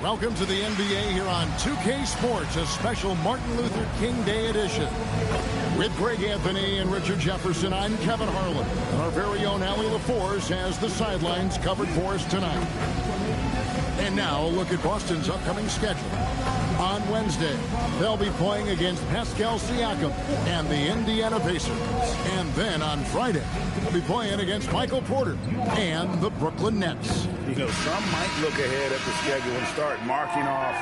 Welcome to the NBA here on 2K Sports, a special Martin Luther King Day edition. With Greg Anthony and Richard Jefferson, I'm Kevin Harlan. And our very own Allie LaForce has the sidelines covered for us tonight. And now, a look at Boston's upcoming schedule. On Wednesday, they'll be playing against Pascal Siakam and the Indiana Pacers. And then on Friday, they'll be playing against Michael Porter and the Brooklyn Nets. You know, some might look ahead at the schedule and start marking off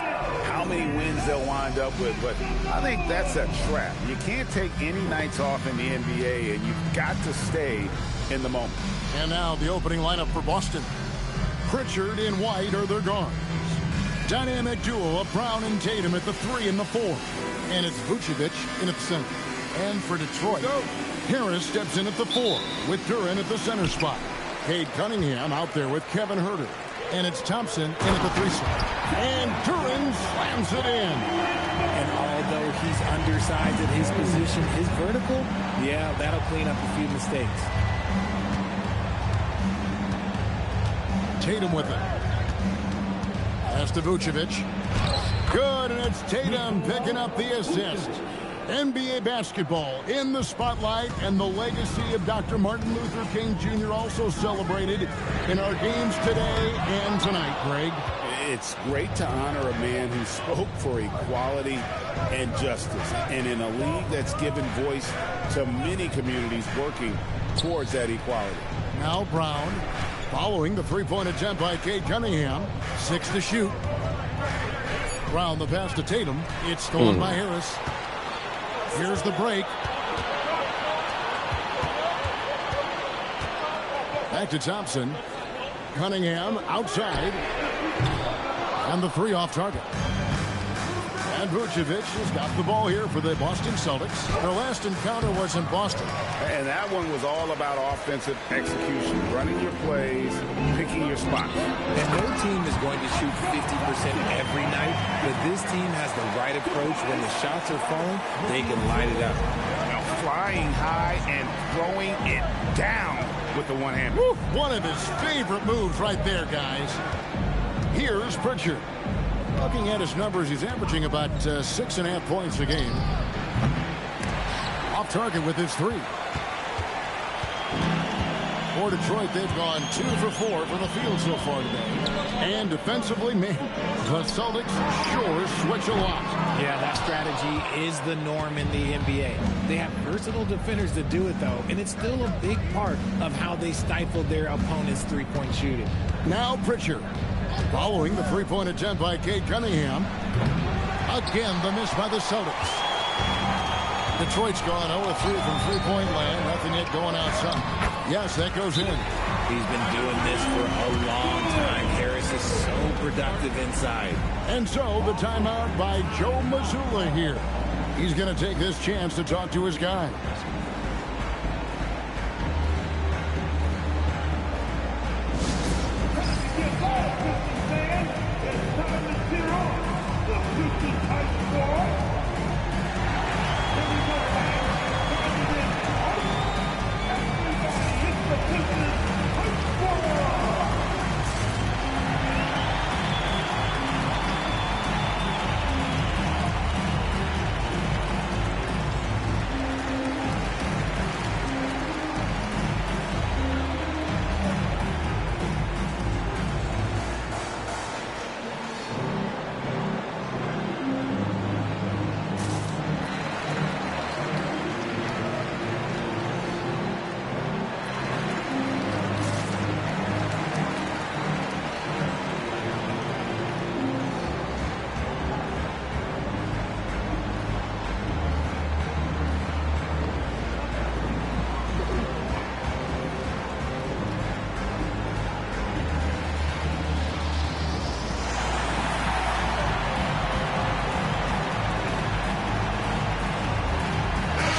how many wins they'll wind up with, but I think that's a trap. You can't take any nights off in the NBA, and you've got to stay in the moment. And now the opening lineup for Boston. Pritchard and White are their guards. Dynamic duo of Brown and Tatum at the 3 and the 4. And it's Vucevic in at the center. And for Detroit, Harris steps in at the 4 with Duran at the center spot. Cade Cunningham out there with Kevin Huerter. And it's Thompson in at the 3 spot. And Duran slams it in. And although he's undersized at his position, his vertical, yeah, that'll clean up a few mistakes. Tatum with it. Pass to Vucevic. Good, and it's Tatum picking up the assist. NBA basketball in the spotlight, and the legacy of Dr. Martin Luther King Jr. also celebrated in our games today and tonight, Greg. It's great to honor a man who spoke for equality and justice, and in a league that's given voice to many communities working towards that equality. Now Brown, following the three-point attempt by Cade Cunningham. 6 to shoot. Brown the pass to Tatum. It's stolen by Harris. Here's the break. Back to Thompson. Cunningham outside. And the 3 off target. And Vucevic has got the ball here for the Boston Celtics. Their last encounter was in Boston. And that one was all about offensive execution, running your plays, picking your spots. And no team is going to shoot 50% every night, but this team has the right approach. When the shots are falling, they can light it up. Now flying high and throwing it down with the one hand. One of his favorite moves right there, guys. Here's Pritchard. Looking at his numbers, he's averaging about 6.5 points a game. Off target with his 3. For Detroit, they've gone 2 for 4 from the field so far today. And defensively, man, the Celtics sure switch a lot. Yeah, that strategy is the norm in the NBA. They have versatile defenders to do it, though, and it's still a big part of how they stifled their opponent's three-point shooting. Now Pritchard. Following the three-point attempt by Cade Cunningham. Again, the miss by the Celtics. Detroit's gone 0-3 from three-point land. Nothing yet going outside. Yes, that goes in. He's been doing this for a long time. Harris is so productive inside. And so the timeout by Joe Mazzulla here. He's going to take this chance to talk to his guys.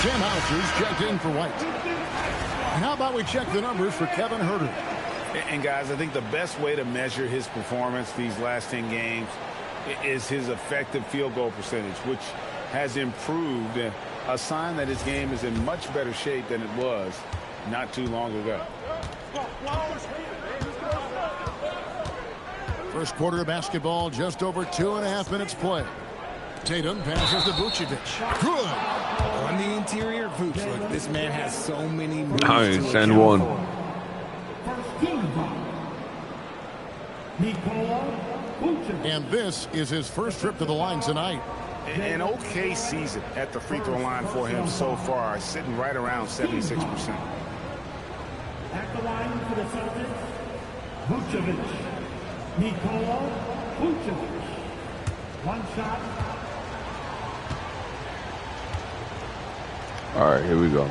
Tim Houser's checked in for White. And how about we check the numbers for Kevin Huerter? And guys, I think the best way to measure his performance these last 10 games is his effective field goal percentage, which has improved, a sign that his game is in much better shape than it was not too long ago. First quarter of basketball, just over 2.5 minutes play. Tatum passes to Vucevic. Good. On the interior, Vooch. Look, this man has so many moves Nice, to and account one. for. And this is his first trip to the line tonight. An okay season at the free throw line for him so far, sitting right around 76%. At the line for the Celtics, Vucevic. Nikola Vucevic. One shot. All right, here we go.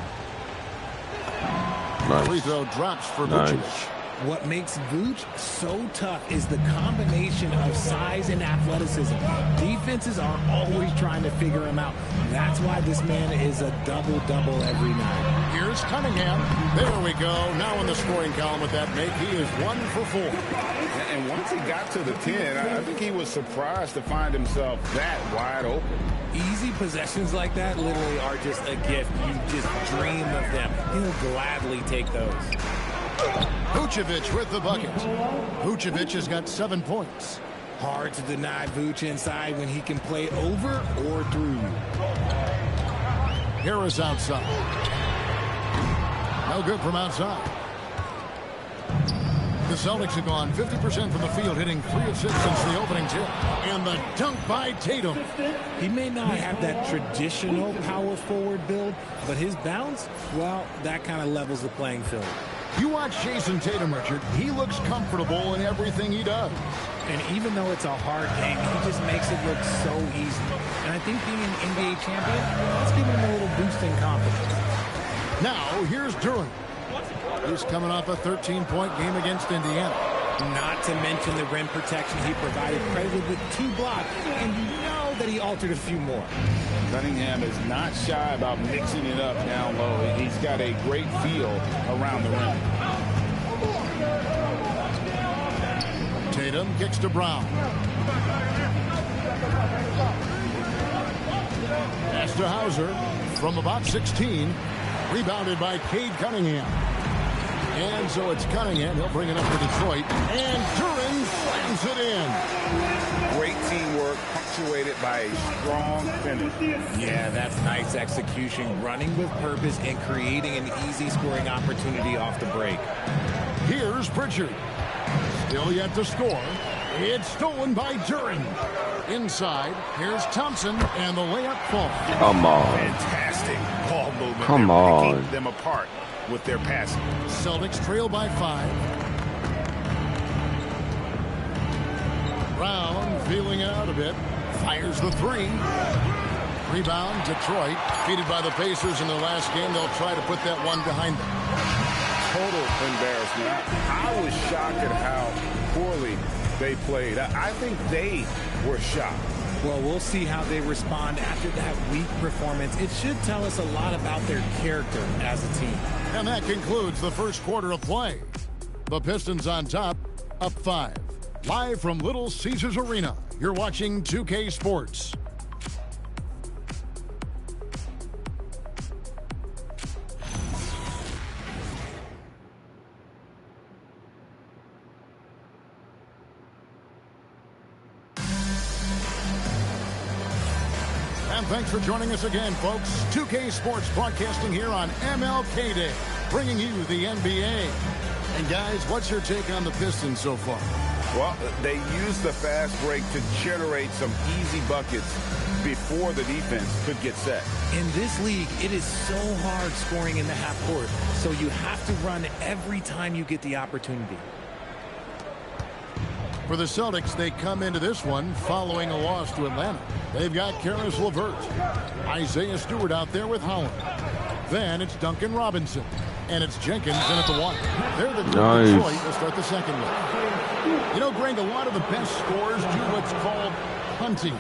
Nice. Free throw drops for Nice. Vucevic. What makes Vooch so tough is the combination of size and athleticism. Defenses are always trying to figure him out. That's why this man is a double-double every night. Here's Cunningham. There we go. Now in the scoring column with that make, he is 1 for 4. And once he got to the 10, I think he was surprised to find himself that wide open. Easy possessions like that literally are just a gift. You just dream of them. He'll gladly take those. Vucevic with the bucket. Vucevic has got 7 points. Hard to deny Vooch inside when he can play over or through you. Harris outside. No good from outside. The Celtics have gone 50% from the field, hitting 3 of 6 since the opening tip. And the dunk by Tatum. He may not have that traditional power forward build, but his bounce, well, that kind of levels the playing field. You watch Jason Tatum, Richard. He looks comfortable in everything he does. And even though it's a hard game, he just makes it look so easy. And I think being an NBA champion, that's giving him a little boost in confidence. Now, here's Duran. He's coming off a 13-point game against Indiana. Not to mention the rim protection he provided, credited with 2 blocks, and you know that he altered a few more. Cunningham is not shy about mixing it up down low. He's got a great feel around the rim. Tatum kicks to Brown. Pass to Hauser from about 16. Rebounded by Cade Cunningham. And so it's Cunningham. He'll bring it up for Detroit. And Duran slams it in. Great teamwork, punctuated by a strong finish. Yeah, that's nice execution, running with purpose and creating an easy scoring opportunity off the break. Here's Pritchard. Still yet to score. It's stolen by Duran. Inside, here's Thompson, and the layup falls. Come on. Fantastic ball movement. Come They're on. picking them apart with their passing. Celtics trail by 5. Brown feeling it out a bit. Fires the 3. Rebound, Detroit. Defeated by the Pacers in their last game. They'll try to put that one behind them. Total embarrassment. I was shocked at how poorly they played. I think they were shocked. Well, we'll see how they respond after that weak performance. It should tell us a lot about their character as a team. And that concludes the first quarter of play. The Pistons on top, up 5. Live from Little Caesars Arena, you're watching 2K Sports. And thanks for joining us again, folks. 2K Sports broadcasting here on MLK Day, bringing you the NBA. And guys, what's your take on the Pistons so far? Well, they used the fast break to generate some easy buckets before the defense could get set. In this league, it is so hard scoring in the half court, so you have to run every time you get the opportunity. For the Celtics, they come into this one following a loss to Atlanta. They've got Karis LeVert, Isaiah Stewart out there with Holland. Then it's Duncan Robinson, and it's Jenkins in at the 1. They're the group Nice. Detroit to start the second one. You know, Greg, a lot of the best scorers do what's called hunting,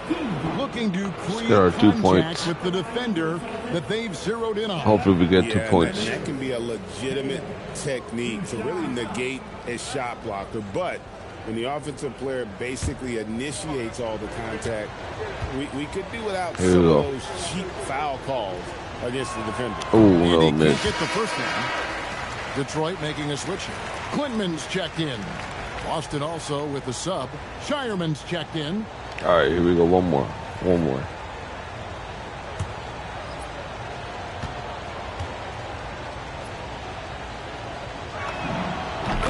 looking to create There are 2 contact points. with the defender that they've zeroed in on. Hopefully we get 2 Yeah, points. That can be a legitimate technique to really negate a shot blocker. But when the offensive player basically initiates all the contact, we could do without Here we some go. of those cheap foul calls against the defender. Oh, And no he miss. can't get the first one. Detroit making a switch here. Quinman's checked in. Boston also with the sub. Shireman's checked in. All right, here we go. One more. One more.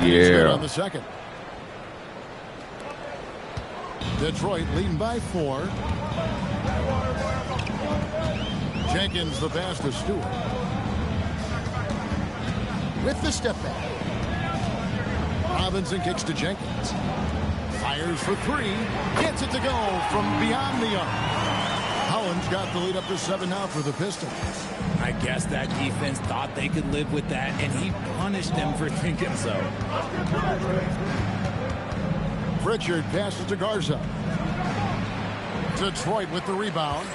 Yeah. On the second. Detroit leading by 4. Jenkins the pass to Stewart. With the step back. Robinson kicks to Jenkins. Fires for 3. Gets it to go from beyond the arc. Holland's got the lead up to 7 now for the Pistons. I guess that defense thought they could live with that, and he punished them for thinking so. Pritchard passes to Garza. Detroit with the rebound.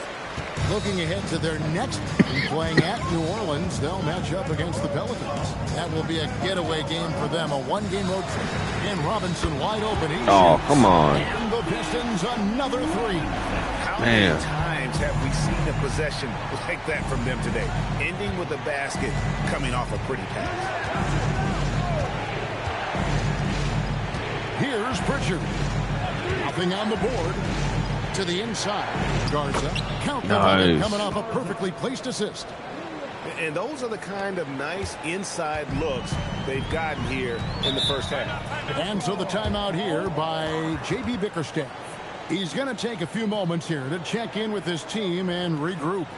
Looking ahead to their next game, playing at New Orleans. They'll match up against the Pelicans. That will be a getaway game for them, a one-game road trip. And Robinson wide open. Oh, come on. And the Pistons another 3. How many times have we seen a possession like that from them today? Ending with a basket, coming off a pretty pass. Here's Pritchard. Nothing on the board. To the inside. Garza. Count the run coming off a perfectly placed assist. And those are the kind of nice inside looks they've gotten here in the first half. And so the timeout here by J.B. Bickerstaff. He's going to take a few moments here to check in with his team and regroup.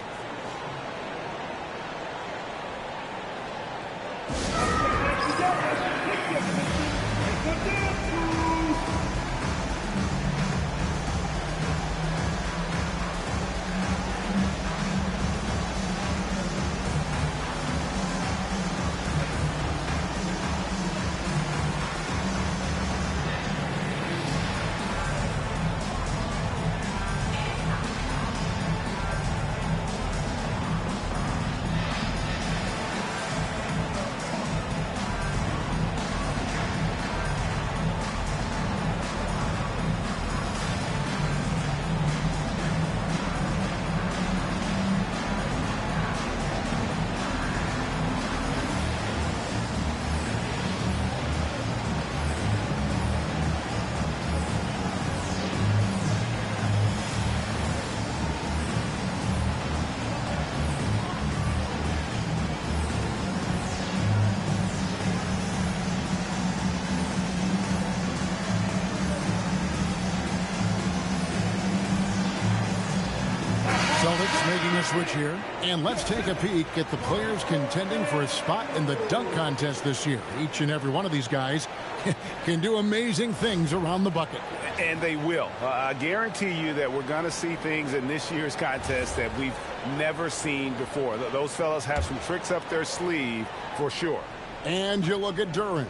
Celtics making a switch here. And let's take a peek at the players contending for a spot in the dunk contest this year. Each and every one of these guys can do amazing things around the bucket. And they will. I guarantee you that we're going to see things in this year's contest that we've never seen before. Those fellas have some tricks up their sleeve for sure. And you look at Duran.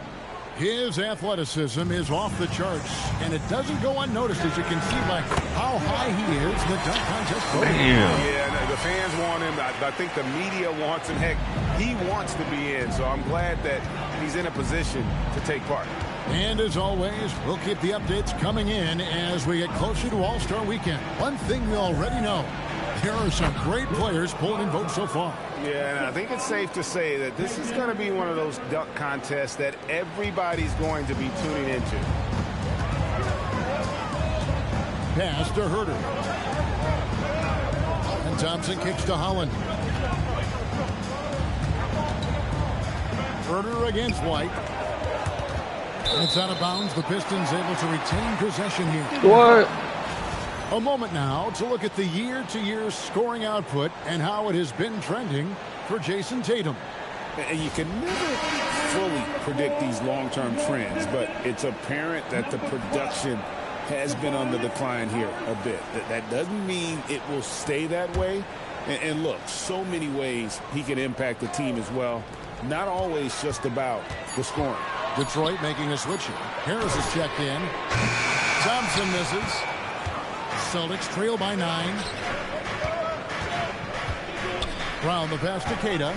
His athleticism is off the charts, and it doesn't go unnoticed, as you can see by how high he is in the dunk contest. Yeah, the fans want him. I think the media wants him. Heck, he wants to be in, so I'm glad that he's in a position to take part. And as always, we'll keep the updates coming in as we get closer to All-Star Weekend. One thing we already know, there are some great players pulling in votes so far. Yeah, and I think it's safe to say that this is going to be one of those dunk contests that everybody's going to be tuning into. Pass to Herter. And Thompson kicks to Holland. Herter against White. It's out of bounds. The Pistons able to retain possession here. What? A moment now to look at the year-to-year scoring output and how it has been trending for Jason Tatum. And you can never fully predict these long-term trends, but it's apparent that the production has been on the decline here a bit. That doesn't mean it will stay that way. And look, so many ways he can impact the team as well. Not always just about the scoring. Detroit making a switch here. Harris is checked in. Thompson misses. Celtics trail by 9. Brown the pass to Queta.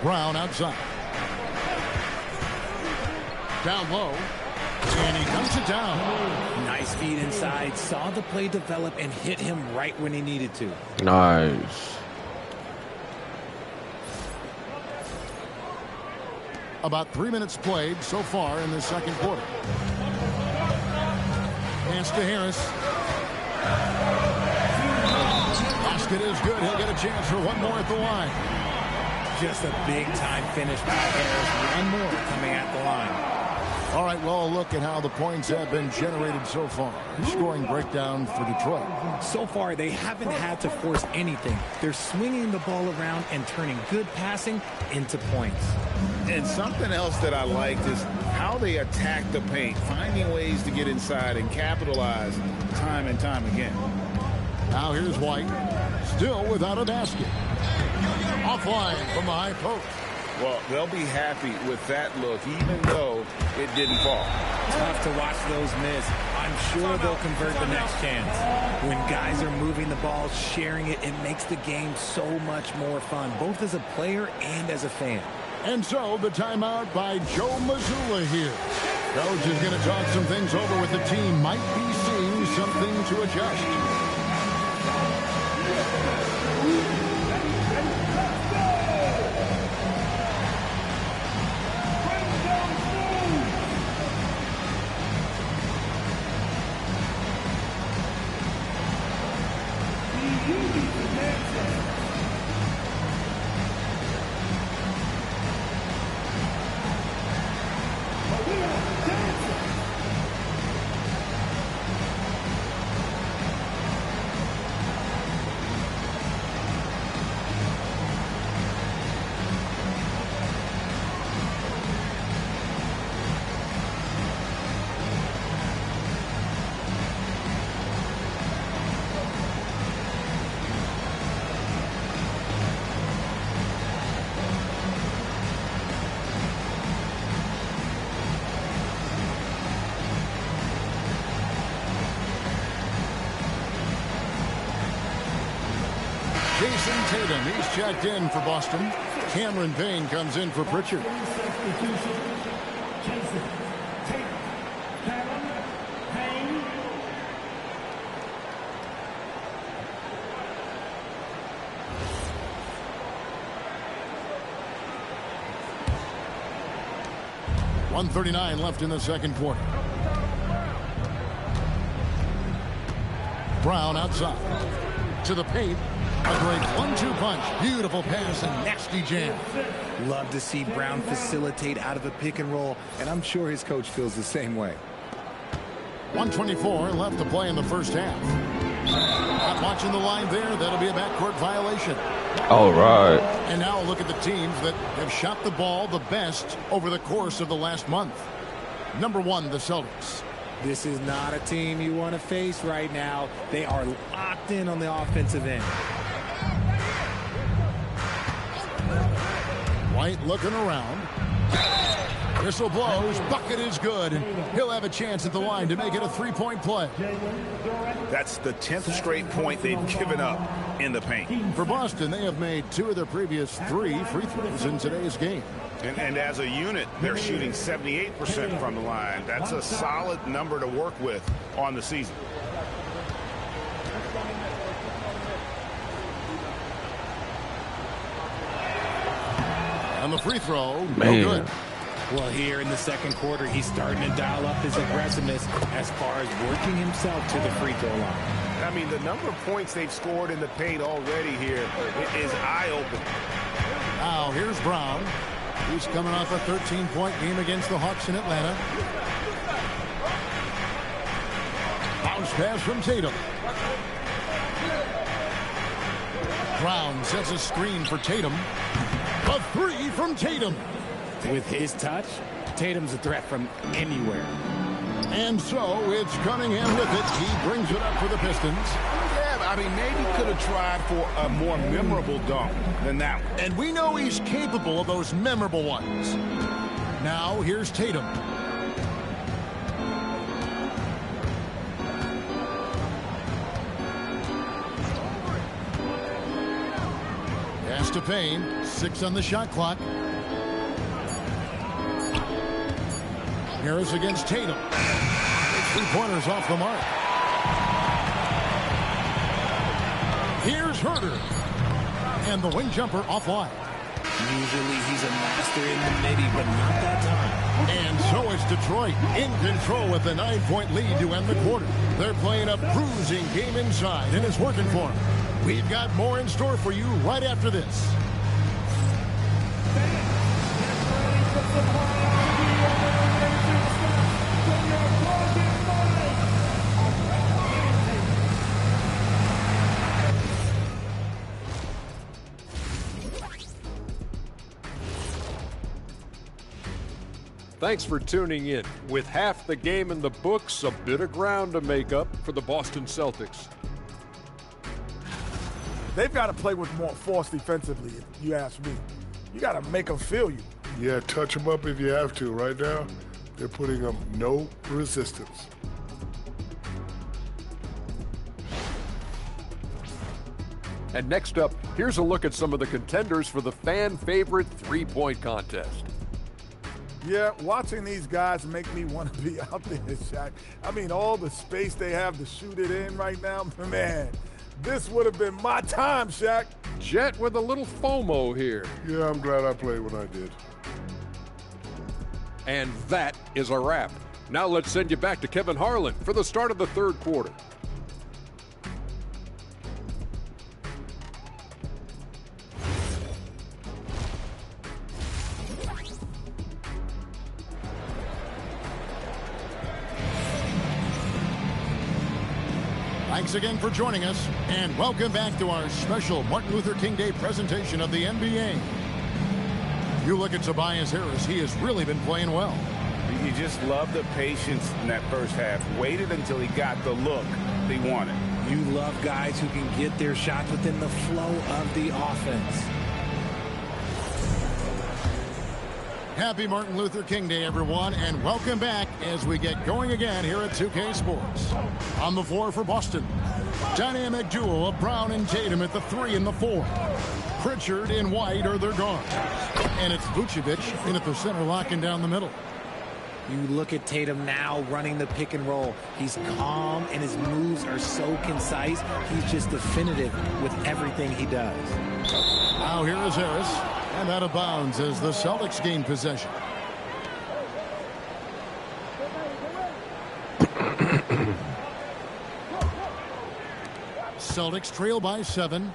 Brown outside. Down low. And he comes it down. Nice feed inside. Saw the play develop and hit him right when he needed to. Nice. About 3 minutes played so far in the second quarter. Pass to Harris. Basket is good. He'll get a chance for one more at the line. Just a big-time finish by Harris. One more coming at the line. All right, well, look at how the points have been generated so far. Scoring breakdown for Detroit. So far, they haven't had to force anything. They're swinging the ball around and turning good passing into points. And something else that I liked is how they attack the paint, finding ways to get inside and capitalize time and time again. Now here's White, still without a basket. Offline from the high post. Well, they'll be happy with that look, even though it didn't fall. Tough to watch those miss. I'm sure they'll convert the next chance. When guys are moving the ball, sharing it, it makes the game so much more fun, both as a player and as a fan. And so the timeout by Joe Mazzulla here. Coach is going to talk some things over with the team. Might be seeing something to adjust. Jason Tatum, he's checked in for Boston. Cameron Payne comes in for Pritchard. Substitution. Jason Tatum. Cameron Payne. .139 left in the second quarter. Brown outside. To the paint. A great 1-2 punch. Beautiful pass and nasty jam. Love to see Brown facilitate out of a pick and roll, and I'm sure his coach feels the same way. 1:24 left to play in the first half. Not watching the line there. That'll be a backcourt violation. All right. And now look at the teams that have shot the ball the best over the course of the last month. Number 1, the Celtics. This is not a team you want to face right now. They are locked in on the offensive end. White looking around. Whistle blows. Bucket is good. He'll have a chance at the line to make it a three-point play. That's the 10th straight point they've given up in the paint. For Boston, they have made 2 of their previous 3 free throws in today's game. And as a unit, they're shooting 78% from the line. That's a solid number to work with on the season. And the free throw, no Man. good. Well, here in the second quarter, he's starting to dial up his aggressiveness as far as working himself to the free throw line. I mean, the number of points they've scored in the paint already here is eye-opening. Now, here's Brown. He's coming off a 13-point game against the Hawks in Atlanta. Bounce pass from Tatum. Brown sets a screen for Tatum. A 3 from Tatum. With his touch, Tatum's a threat from anywhere. And so it's Cunningham with it. He brings it up for the Pistons. Yeah, I mean, maybe could have tried for a more memorable dunk than that one. And we know he's capable of those memorable ones. Now here's Tatum. Pass to Payne. 6 on the shot clock. Harris against Tatum. 3-pointers off the mark. Here's Herter. And the wing jumper offline. Usually he's a master in the midi, but not that time. And so it's Detroit in control with a 9-point lead to end the quarter. They're playing a bruising game inside, and it's working for them. We've got more in store for you right after this. Thanks for tuning in. With half the game in the books, a bit of ground to make up for the Boston Celtics. They've got to play with more force defensively, if you ask me. You got to make them feel you. Yeah, touch them up if you have to. Right now, they're putting up no resistance. And next up, here's a look at some of the contenders for the fan-favorite three-point contest. Yeah, watching these guys make me want to be out there, Shaq. I mean, all the space they have to shoot it in right now, man, this would have been my time, Shaq. Jet with a little FOMO here. Yeah, I'm glad I played when I did. And that is a wrap. Now let's send you back to Kevin Harlan for the start of the third quarter. Thanks again for joining us, and welcome back to our special Martin Luther King Day presentation of the NBA. You look at Tobias Harris, he has really been playing well. You just love the patience in that first half. Waited until he got the look he wanted. You love guys who can get their shots within the flow of the offense. Happy Martin Luther King Day, everyone, and welcome back as we get going again here at 2K Sports. On the floor for Boston, dynamic duo of Brown and Tatum at the 3 and the 4. Pritchard and White are their guards. And it's Vucevic in at the center, locking down the middle. You look at Tatum now running the pick and roll. He's calm, and his moves are so concise. He's just definitive with everything he does. Now here is Harris. And out of bounds as the Celtics gain possession. Celtics trail by 7.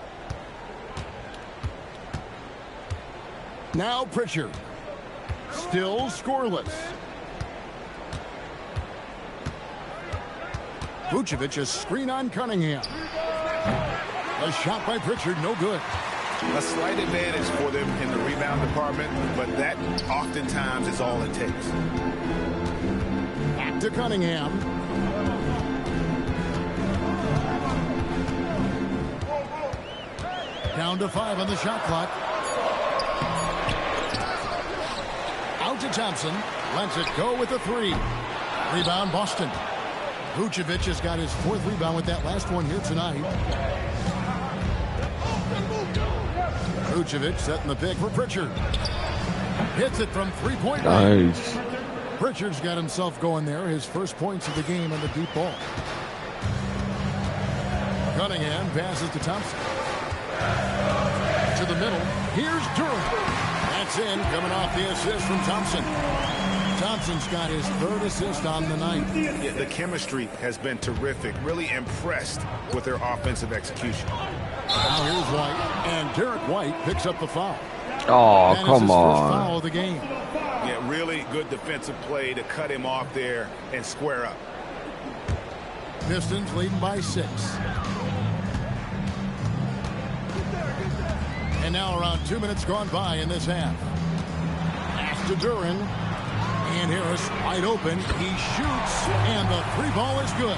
Now Pritchard. Still scoreless. Vucevic, a screen on Cunningham. A shot by Pritchard, no good. A slight advantage for them in the rebound department, but that oftentimes is all it takes. Back to Cunningham. Down to 5 on the shot clock. Out to Thompson. Lets it go with the 3. Rebound Boston. Vucevic has got his 4th rebound with that last one here tonight. Vucevic setting the pick for Pritchard. Hits it from 3-point range. Nice. Pritchard's got himself going there. His first points of the game on the deep ball. Cunningham passes to Thompson. To the middle. Here's Durant. That's in, coming off the assist from Thompson. Thompson's got his 3rd assist on the night. Yeah, the chemistry has been terrific. Really impressed with their offensive execution. Now here's White, and Derek White picks up the foul. Oh, That is come his first on. foul of the game. Yeah, really good defensive play to cut him off there and square up. Pistons leading by 6. And now around 2 minutes gone by in this half. Pass to Duran. And Harris wide open. He shoots, and the 3 ball is good.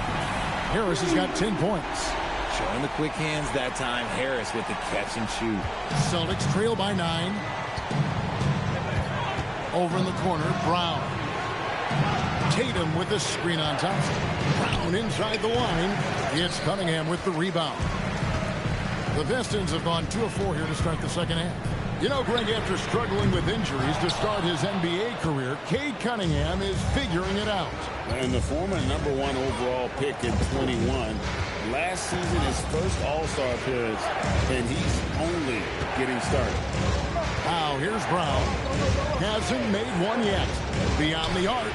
Harris has got 10 points. Showing the quick hands that time. Harris with the catch and shoot. Celtics trail by 9. Over in the corner, Brown. Tatum with the screen on Thompson. Brown inside the line. It's Cunningham with the rebound. The Pistons have gone 2 of 4 here to start the second half. You know, Greg, after struggling with injuries to start his NBA career, Cade Cunningham is figuring it out. And the former #1 overall pick in 21. Last season, his first All-Star appearance, and he's only getting started. Now here's Brown. Hasn't made one yet. Beyond the arc.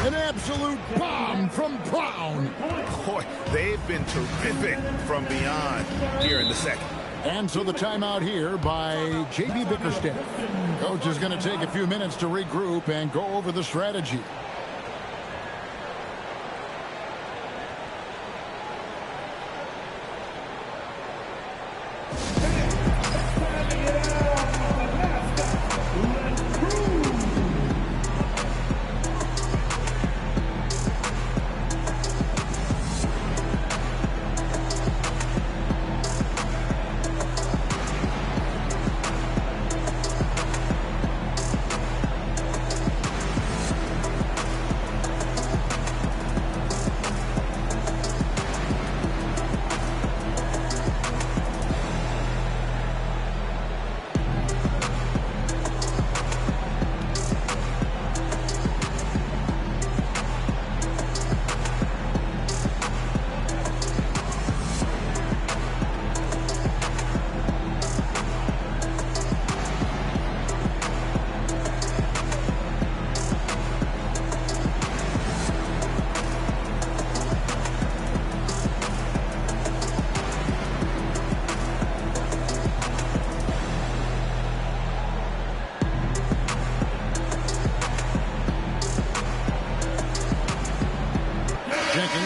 An absolute bomb from Brown. Boy, they've been terrific from beyond here in the second. And so the timeout here by J.B. Bickerstaff. Coach is going to take a few minutes to regroup and go over the strategy.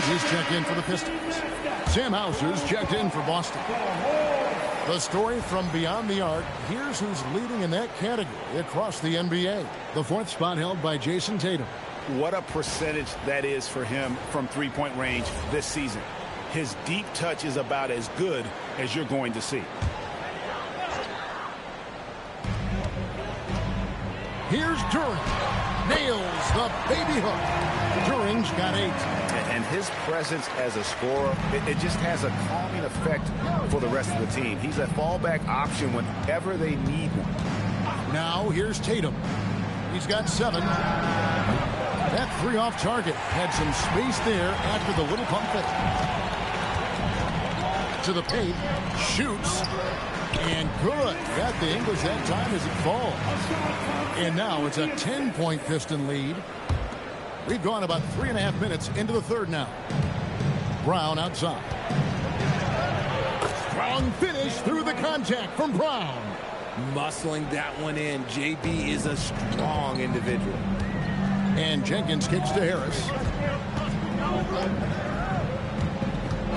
He's checked in for the Pistons. Sam Hauser's checked in for Boston. The story from beyond the arc. Here's who's leading in that category across the NBA. The fourth spot held by Jason Tatum. What a percentage that is for him from three-point range this season. His deep touch is about as good as you're going to see. Here's During. Nails the baby hook. During's got 8. And his presence as a scorer, it just has a calming effect for the rest of the team. He's a fallback option whenever they need one. Now here's Tatum. He's got 7. That 3 off target had some space there after the little pump fake. To the paint, shoots, and good. Got the English that time as it falls. And now it's a 10-point Piston lead. We've gone about 3.5 minutes into the third now. Brown outside. Strong finish through the contact from Brown. Muscling that one in. JB is a strong individual. And Jenkins kicks to Harris.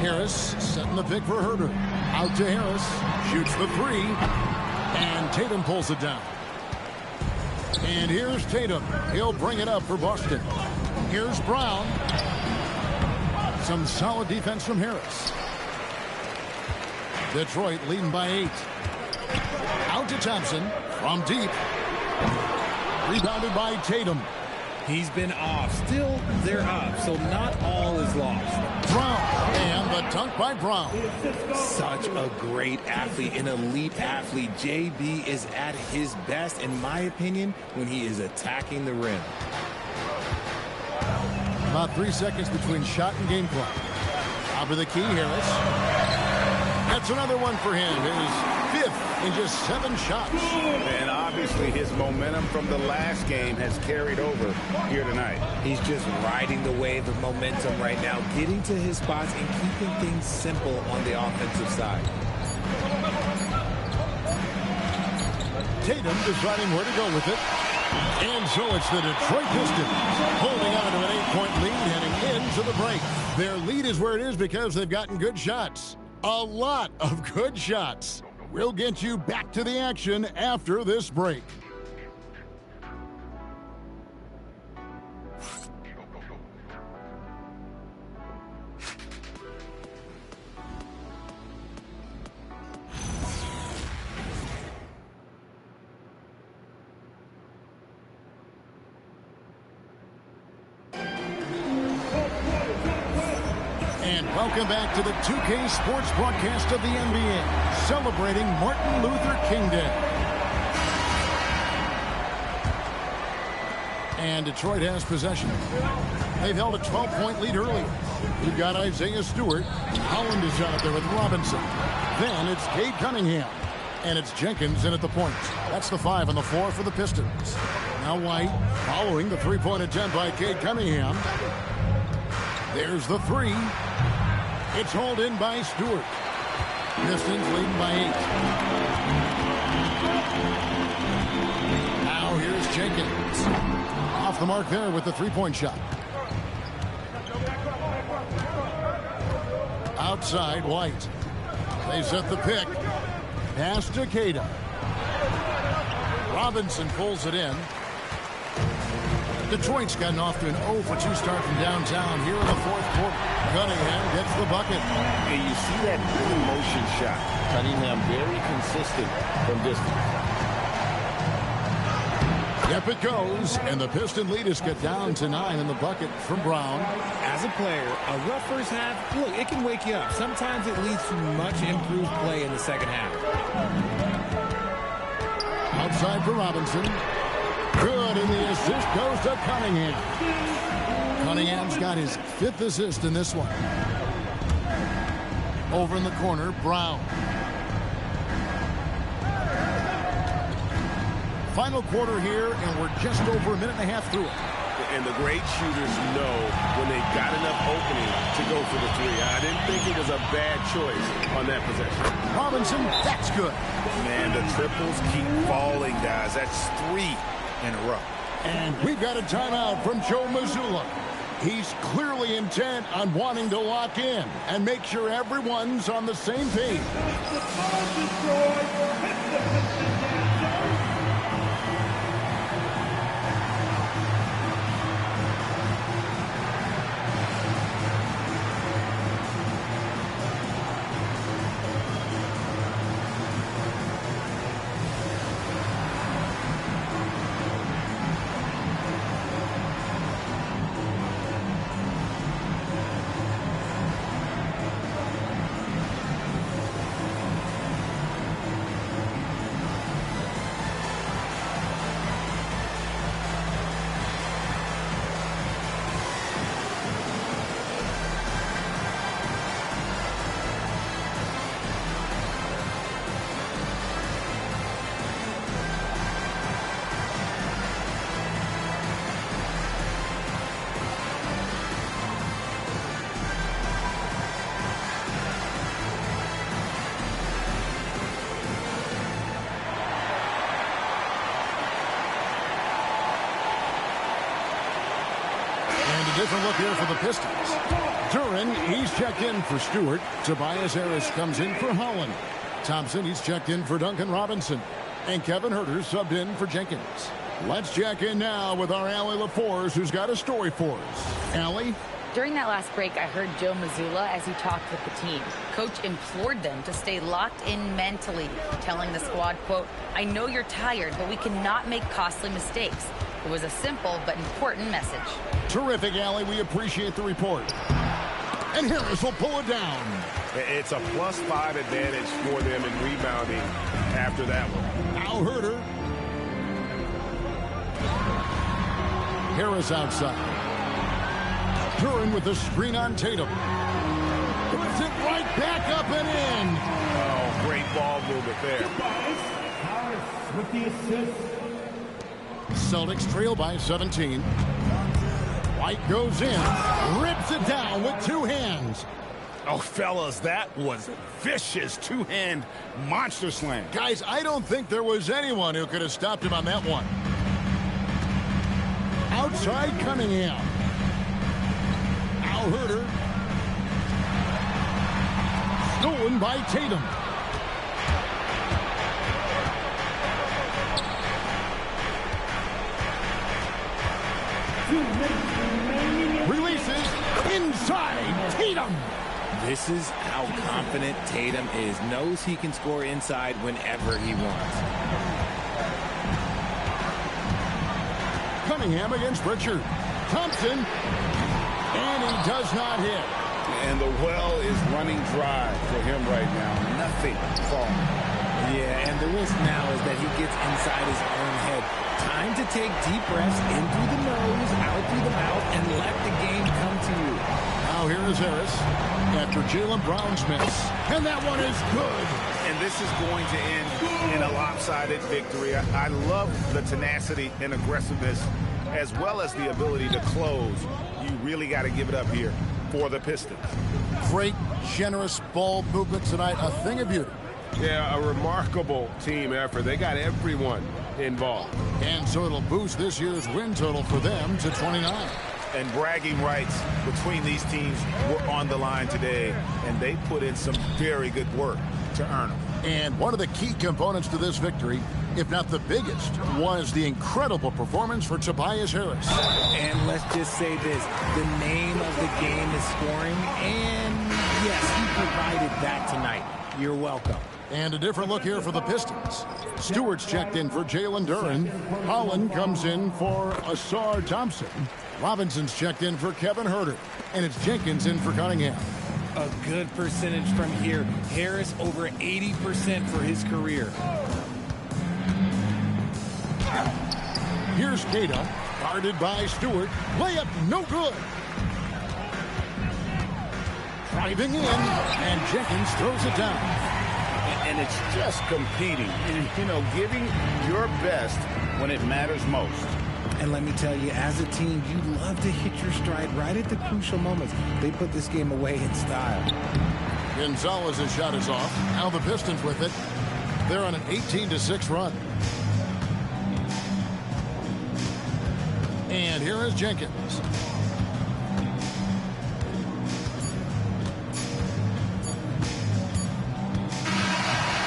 Harris setting the pick for Herder. Out to Harris. Shoots the 3. And Tatum pulls it down. And here's Tatum. He'll bring it up for Boston. Here's Brown. Some solid defense from Harris. Detroit leading by 8. Out to Thompson from deep. Rebounded by Tatum. He's been off. Still, they're up, so not all is lost. Brown. And the dunk by Brown. Such a great athlete, an elite athlete. JB is at his best, in my opinion, when he is attacking the rim. About 3 seconds between shot and game clock. Top of the key, Harris. That's another one for him. His 5th in just 7 shots. And obviously his momentum from the last game has carried over here tonight. He's just riding the wave of momentum right now, getting to his spots and keeping things simple on the offensive side. Tatum deciding where to go with it. And so it's the Detroit Pistons holding on to an 8-point lead heading into the break. Their lead is where it is because they've gotten good shots. A lot of good shots. We'll get you back to the action after this break. Welcome back to the 2K Sports broadcast of the NBA, celebrating Martin Luther King Day. And Detroit has possession. They've held a 12-point lead early. We've got Isaiah Stewart. Holland is out there with Robinson. Then it's Cade Cunningham. And it's Jenkins in at the point. That's the 5 and the 4 for the Pistons. Now White following the three-point attempt by Cade Cunningham. There's the 3. It's hauled in by Stewart. Pistons leading by 8. Now here's Jenkins. Off the mark there with the three-point shot. Outside, White. They set the pick. Pass to Cada. Robinson pulls it in. Detroit's gotten off to an 0 for 2 start from downtown here in the fourth quarter. Cunningham gets the bucket. And you see that good motion shot. Cunningham very consistent from distance. Yep, it goes, and the Piston lead is cut down to 9 in the bucket from Brown. As a player, a rough first half, look, it can wake you up. Sometimes it leads to much improved play in the second half. Outside for Robinson. Good, and the assist goes to Cunningham. Cunningham's got his 5th assist in this one. Over in the corner, Brown. Final quarter here, and we're just over a minute and a half through it. And the great shooters know when they've got enough opening to go for the 3. I didn't think it was a bad choice on that possession. Robinson, that's good. Man, the triples keep falling, guys. That's 3 in a row. And we've got a timeout from Joe Mazzulla. He's clearly intent on wanting to lock in and make sure everyone's on the same page. Different look here for the Pistons. Duran, he's checked in for Stewart. Tobias Harris comes in for Holland. Thompson, he's checked in for Duncan Robinson. And Kevin Huerter subbed in for Jenkins. Let's check in now with our Allie LaForce, who's got a story for us. Allie? During that last break, I heard Joe Mazzulla as he talked with the team. Coach implored them to stay locked in mentally, telling the squad, quote, "I know you're tired, but we cannot make costly mistakes." It was a simple but important message. Terrific, Allie. We appreciate the report. And Harris will pull it down. It's a +5 advantage for them in rebounding after that one. Now Huerter. Harris outside. Duran with the screen on Tatum. Puts it right back up and in. Oh, great ball movement there. Harris with the assist. Celtics trail by 17. White goes in, rips it down with 2 hands. Oh, fellas, that was vicious 2-hand monster slam. Guys, I don't think there was anyone who could have stopped him on that one. Outside Cunningham. Now Huerter. Stolen by Tatum. Releases inside Tatum. This is how confident Tatum is. Knows he can score inside whenever he wants. Cunningham against Richard. Thompson. And he does not hit. And the well is running dry for him right now. Nothing falling. Yeah, and the risk now is that he gets inside his own head. Time to take deep breaths in through the nose, out through the mouth, and let the game come to you. Now here is Harris after Jaylen Brown's miss. And that one is good. And and this is going to end in a lopsided victory. I love the tenacity and aggressiveness as well as the ability to close. You really got to give it up here for the Pistons. Great, generous ball movement tonight, a thing of beauty. Yeah, a remarkable team effort. They got everyone involved. And so it'll boost this year's win total for them to 29. And bragging rights between these teams were on the line today, and they put in some very good work to earn them. And one of the key components to this victory, if not the biggest, was the incredible performance for Tobias Harris. And let's just say this, the name of the game is scoring, and yes, he provided that tonight. You're welcome. And a different look here for the Pistons. Stewart's checked in for Jalen Duren. Holland comes in for Asar Thompson. Robinson's checked in for Kevin Huerter. And it's Jenkins in for Cunningham. A good percentage from here. Harris over 80% for his career. Here's Queta, guarded by Stewart. Layup no good. Driving in, and Jenkins throws it down. And it's just competing, and, you know, giving your best when it matters most. And let me tell you, as a team, you love to hit your stride right at the crucial moments. They put this game away in style. Gonzalez's shot is off. Now the Pistons with it. They're on an 18-6 run. And here is Jenkins.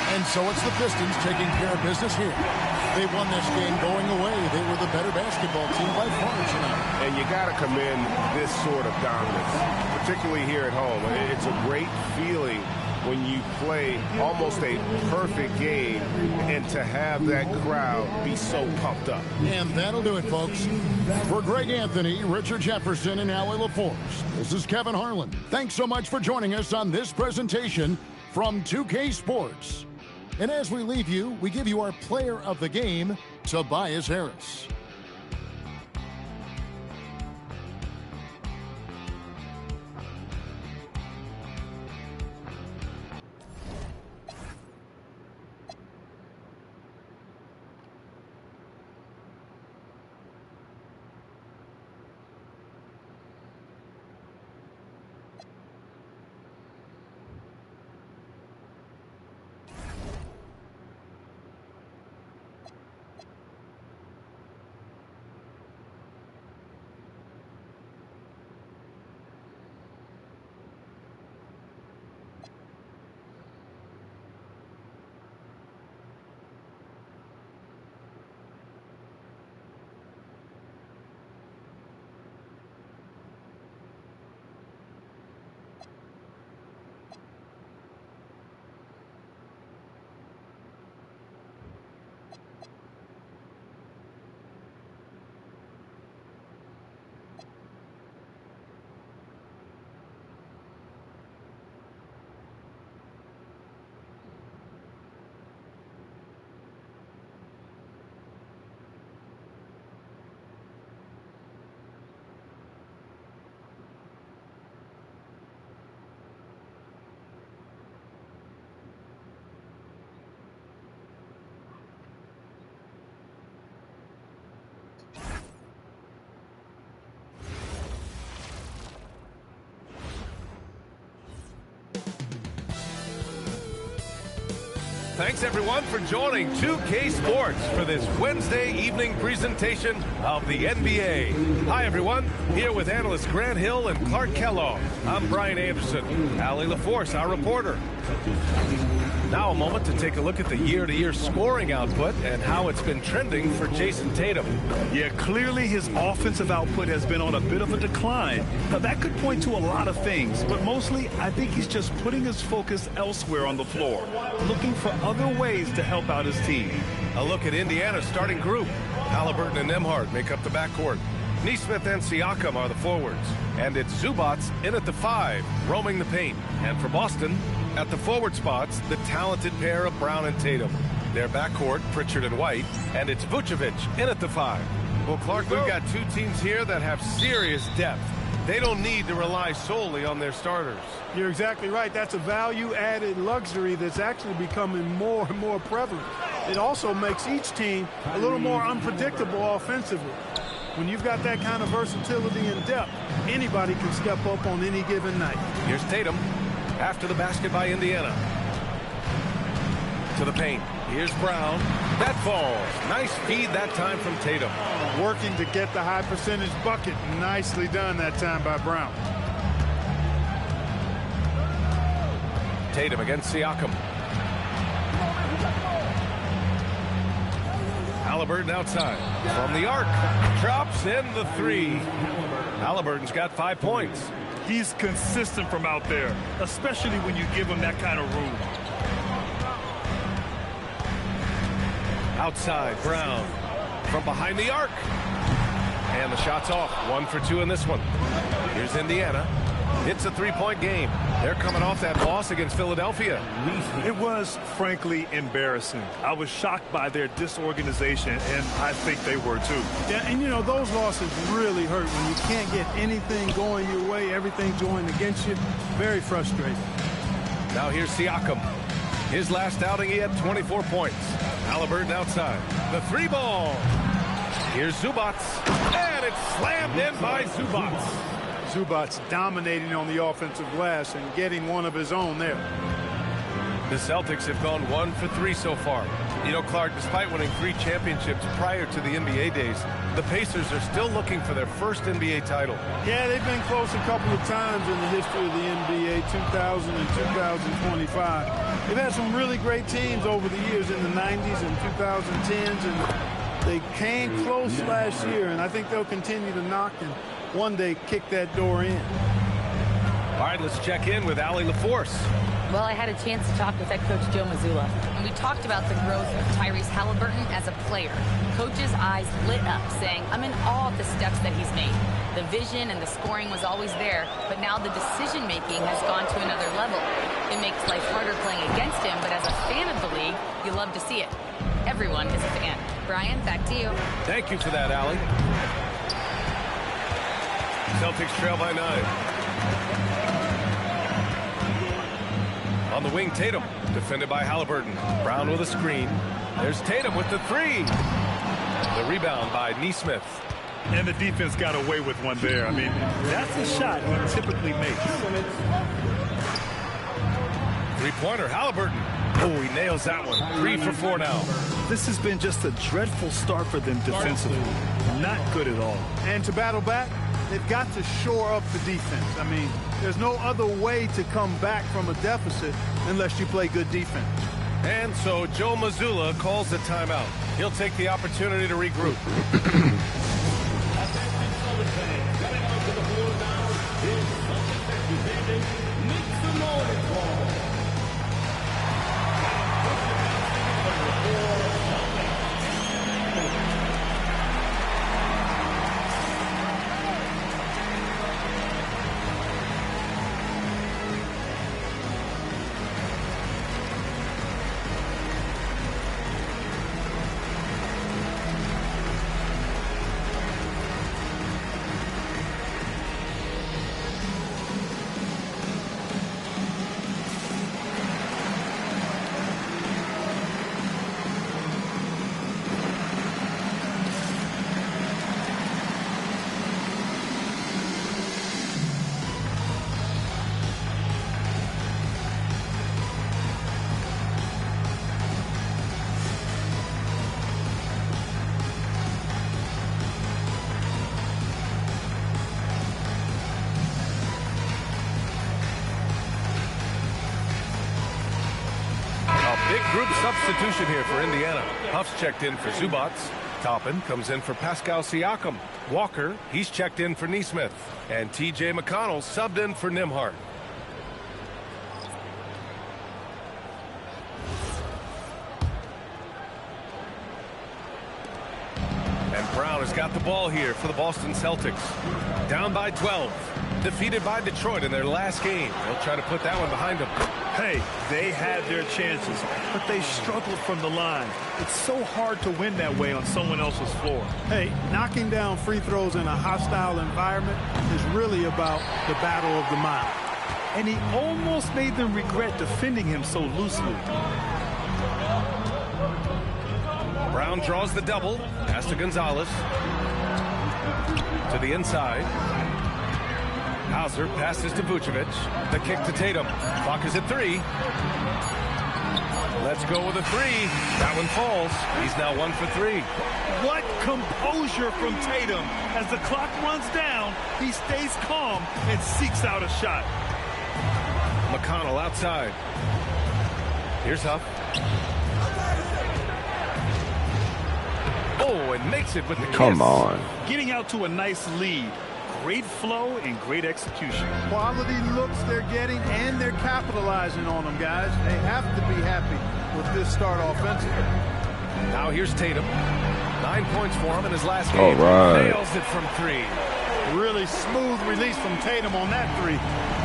And so it's the Pistons taking care of business here. They won this game going away. They were the better basketball team by far tonight. And you got to commend this sort of dominance, particularly here at home. It's a great feeling when you play almost a perfect game and to have that crowd be so pumped up. And that'll do it, folks. For Greg Anthony, Richard Jefferson, and Allie LaForce, this is Kevin Harlan. Thanks so much for joining us on this presentation from 2K Sports. And as we leave you, we give you our player of the game, Tobias Harris. Thanks, everyone, for joining 2K Sports for this Wednesday evening presentation of the NBA. Hi, everyone. Here with analysts Grant Hill and Clark Kellogg. I'm Brian Anderson. Allie LaForce, our reporter. Now a moment to take a look at the year-to-year scoring output and how it's been trending for Jason Tatum. Yeah, clearly his offensive output has been on a bit of a decline. Now that could point to a lot of things, but mostly I think he's just putting his focus elsewhere on the floor, looking for other ways to help out his team. A look at Indiana's starting group. Halliburton and Nembhard make up the backcourt. Nesmith and Siakam are the forwards. And it's Zubac in at the 5, roaming the paint. And for Boston, at the forward spots, the talented pair of Brown and Tatum. Their backcourt, Pritchard and White, and it's Vucevic in at the 5. Well, Clark, we've got two teams here that have serious depth. They don't need to rely solely on their starters. You're exactly right. That's a value-added luxury that's actually becoming more and more prevalent. It also makes each team a little more unpredictable offensively. When you've got that kind of versatility and depth, anybody can step up on any given night. Here's Tatum after the basket by Indiana. To the paint. Here's Brown. That falls. Nice feed that time from Tatum. Working to get the high percentage bucket. Nicely done that time by Brown. Tatum against Siakam. Halliburton outside. From the arc. Drops in the three. Halliburton's got 5 points. He's consistent from out there, especially when you give him that kind of room. Outside, Brown. From behind the arc. And the shot's off. 1 for 2 in this one. Here's Indiana. It's a 3-point game. They're coming off that loss against Philadelphia. It was, frankly, embarrassing. I was shocked by their disorganization, and I think they were too. Yeah, and you know, those losses really hurt when you can't get anything going your way, everything's going against you. Very frustrating. Now here's Siakam. His last outing, he had 24 points. Halliburton outside. The 3-ball. Here's Zubac. And it's slammed in by Zubac. Zubac dominating on the offensive glass and getting one of his own there. The Celtics have gone 1 for 3 so far. You know, Clark, despite winning 3 championships prior to the NBA days, the Pacers are still looking for their first NBA title. Yeah, they've been close a couple of times in the history of the NBA, 2000 and 2025. They've had some really great teams over the years in the 90s and 2010s, and they came close last year, and I think they'll continue to knock and one day kick that door in. All right, let's check in with Allie LaForce. Well, I had a chance to talk with head coach Joe Mazzulla, and we talked about the growth of Tyrese Halliburton as a player. Coach's eyes lit up, saying, I'm in awe of the steps that he's made. The vision and the scoring was always there, but now the decision-making has gone to another level. It makes life harder playing against him, but as a fan of the league, you love to see it. Everyone is a fan. Brian, back to you. Thank you for that, Allie. Celtics trail by 9. On the wing, Tatum, defended by Halliburton. Brown with a screen. There's Tatum with the 3. The rebound by Nesmith. And the defense got away with one there. I mean, that's a shot he typically makes. 3-pointer, Halliburton. Oh, he nails that one. 3 for 4 now. This has been just a dreadful start for them defensively. Not good at all. And to battle back, they've got to shore up the defense. I mean, there's no other way to come back from a deficit unless you play good defense. And so Joe Mazzulla calls the timeout. He'll take the opportunity to regroup. Big group substitution here for Indiana. Huff's checked in for Zubac. Toppin comes in for Pascal Siakam. Walker, he's checked in for Nesmith. And T.J. McConnell subbed in for Nembhard. And Brown has got the ball here for the Boston Celtics. Down by 12. Defeated by Detroit in their last game. They'll try to put that one behind them. Hey, they had their chances, but they struggled from the line. It's so hard to win that way on someone else's floor. Hey, knocking down free throws in a hostile environment is really about the battle of the mind. And he almost made them regret defending him so loosely. Brown draws the double. Pass to Gonzalez. To the inside. Hauser passes to Vucevic. The kick to Tatum. Clock is at 3. Let's go with a 3. That one falls. He's now 1 for 3. What composure from Tatum. As the clock runs down, he stays calm and seeks out a shot. McConnell outside. Here's Huff. Oh, and makes it with the kiss. Come on. Getting out to a nice lead. Great flow and great execution. Quality looks they're getting, and they're capitalizing on them, guys. They have to be happy with this start offensively. Now here's Tatum. 9 points for him in his last game. All right. Nails it from 3. Really smooth release from Tatum on that 3.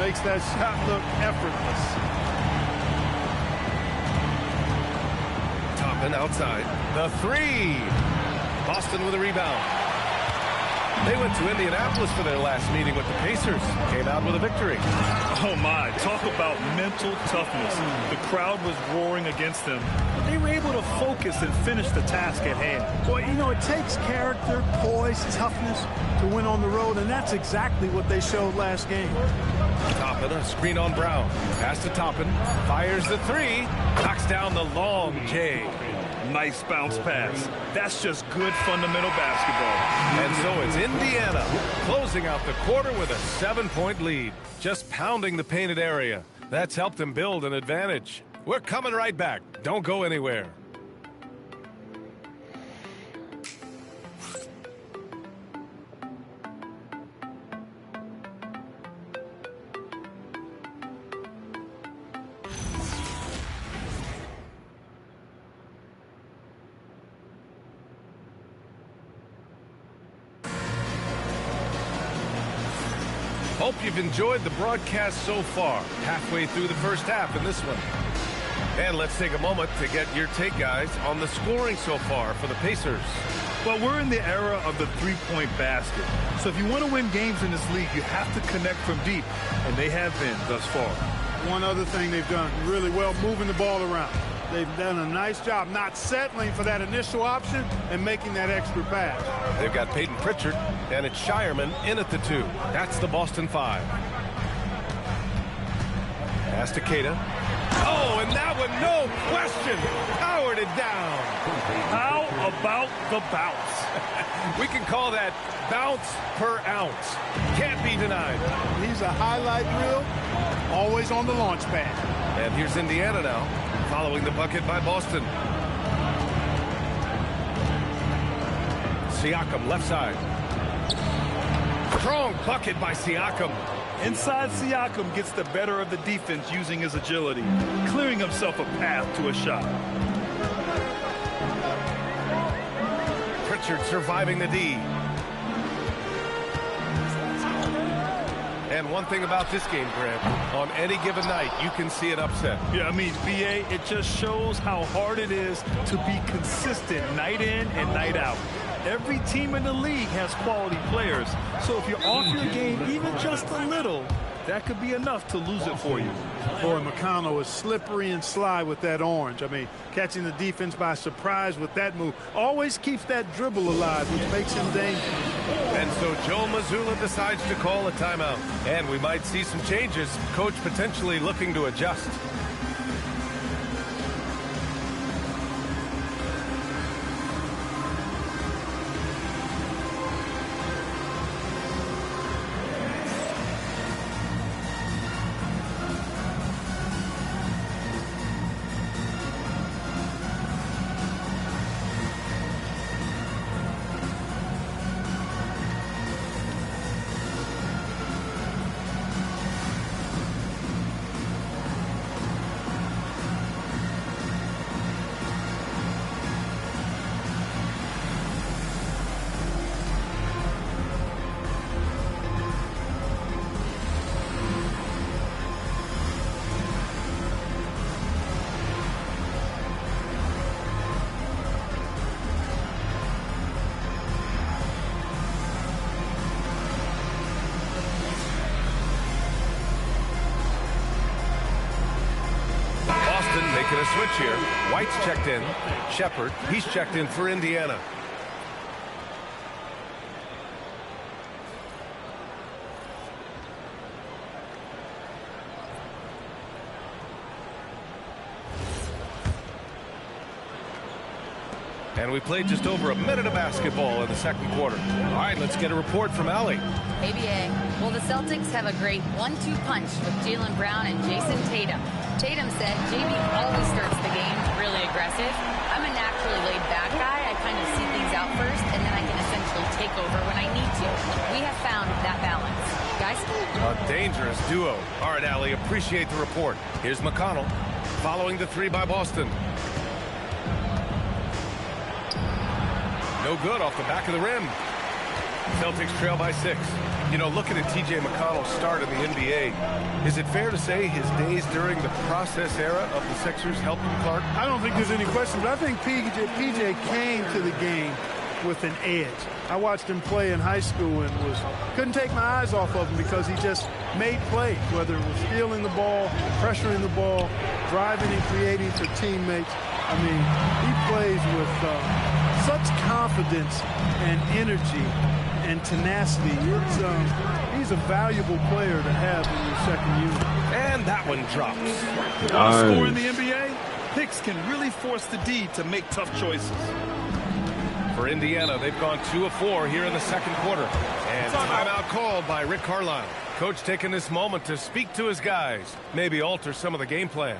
Makes that shot look effortless. Toppin outside. The 3. Boston with a rebound. They went to Indianapolis for their last meeting with the Pacers. Came out with a victory. Oh my, talk about mental toughness. The crowd was roaring against them, but they were able to focus and finish the task at hand. Boy, you know, it takes character, poise, toughness to win on the road, and that's exactly what they showed last game. Toppin, a screen on Brown. Pass to Toppin. Fires the 3. Knocks down the long J. Nice bounce pass. That's just good fundamental basketball. And so it's Indiana closing out the quarter with a 7-point lead. Just pounding the painted area. That's helped them build an advantage. We're coming right back. Don't go anywhere. Hope you've enjoyed the broadcast so far. Halfway through the first half in this one. And let's take a moment to get your take, guys, on the scoring so far for the Pacers. Well, we're in the era of the three-point basket. So if you want to win games in this league, you have to connect from deep. And they have been thus far. One other thing they've done really well, moving the ball around. They've done a nice job not settling for that initial option and making that extra pass. They've got Peyton Pritchard, and it's Shireman in at the 2. That's the Boston 5. Pass to Keita. Oh, and that one, no question, powered it down. How about the bounce? We can call that bounce per ounce. Can't be denied. He's a highlight reel, always on the launch pad. And here's Indiana now, following the bucket by Boston. Siakam, left side. Strong bucket by Siakam. Inside Siakam gets the better of the defense using his agility, clearing himself a path to a shot. Pritchard surviving the D. And one thing about this game, Grant, on any given night, you can see an upset. Yeah, I mean, BA, it just shows how hard it is to be consistent night in and night out. Every team in the league has quality players. So if you're off your game even just a little, that could be enough to lose it for you. Boy, McConnell is slippery and sly with that orange. I mean, catching the defense by surprise with that move. Always keeps that dribble alive, which makes him dangerous. And so Joe Mazzulla decides to call a timeout. And we might see some changes. Coach potentially looking to adjust. a switch here. White's checked in. Shepard, he's checked in for Indiana. And we played just over a minute of basketball in the second quarter. All right, let's get a report from Allie. ABA. Well, the Celtics have a great 1-2 punch with Jaylen Brown and Jason Tatum. Tatum said JB always starts the game really aggressive. I'm a naturally laid-back guy. I kind of see things out first, and then I can essentially take over when I need to. We have found that balance. Guys? A dangerous duo. All right, Allie, appreciate the report. Here's McConnell following the three by Boston. No good off the back of the rim. Celtics trail by 6. You know, looking at T.J. McConnell's start in the NBA, is it fair to say his days during the process era of the Sixers helped him, Clark? I don't think there's any question, but I think PJ came to the game with an edge. I watched him play in high school and couldn't take my eyes off of him because he just made plays, whether it was stealing the ball, pressuring the ball, driving and creating for teammates. I mean, he plays with such confidence and energy and tenacity. He's a valuable player to have in your second unit. And that one drops. Nice. Score in the NBA, picks can really force the D to make tough choices. For Indiana, they've gone 2 of 4 here in the second quarter. And timeout called by Rick Carlisle. Coach taking this moment to speak to his guys, maybe alter some of the game plan.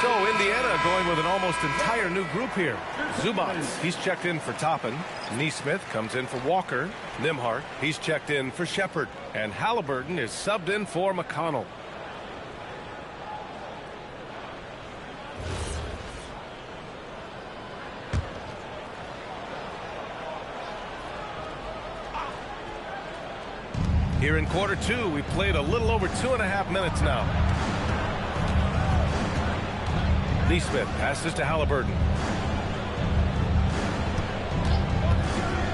So Indiana going with an almost entire new group here. Zubats, he's checked in for Toppin. Neesmith comes in for Walker. Nimhart, he's checked in for Shepard. And Halliburton is subbed in for McConnell. Here in quarter 2, we played a little over 2.5 minutes now. Neesmith passes to Halliburton.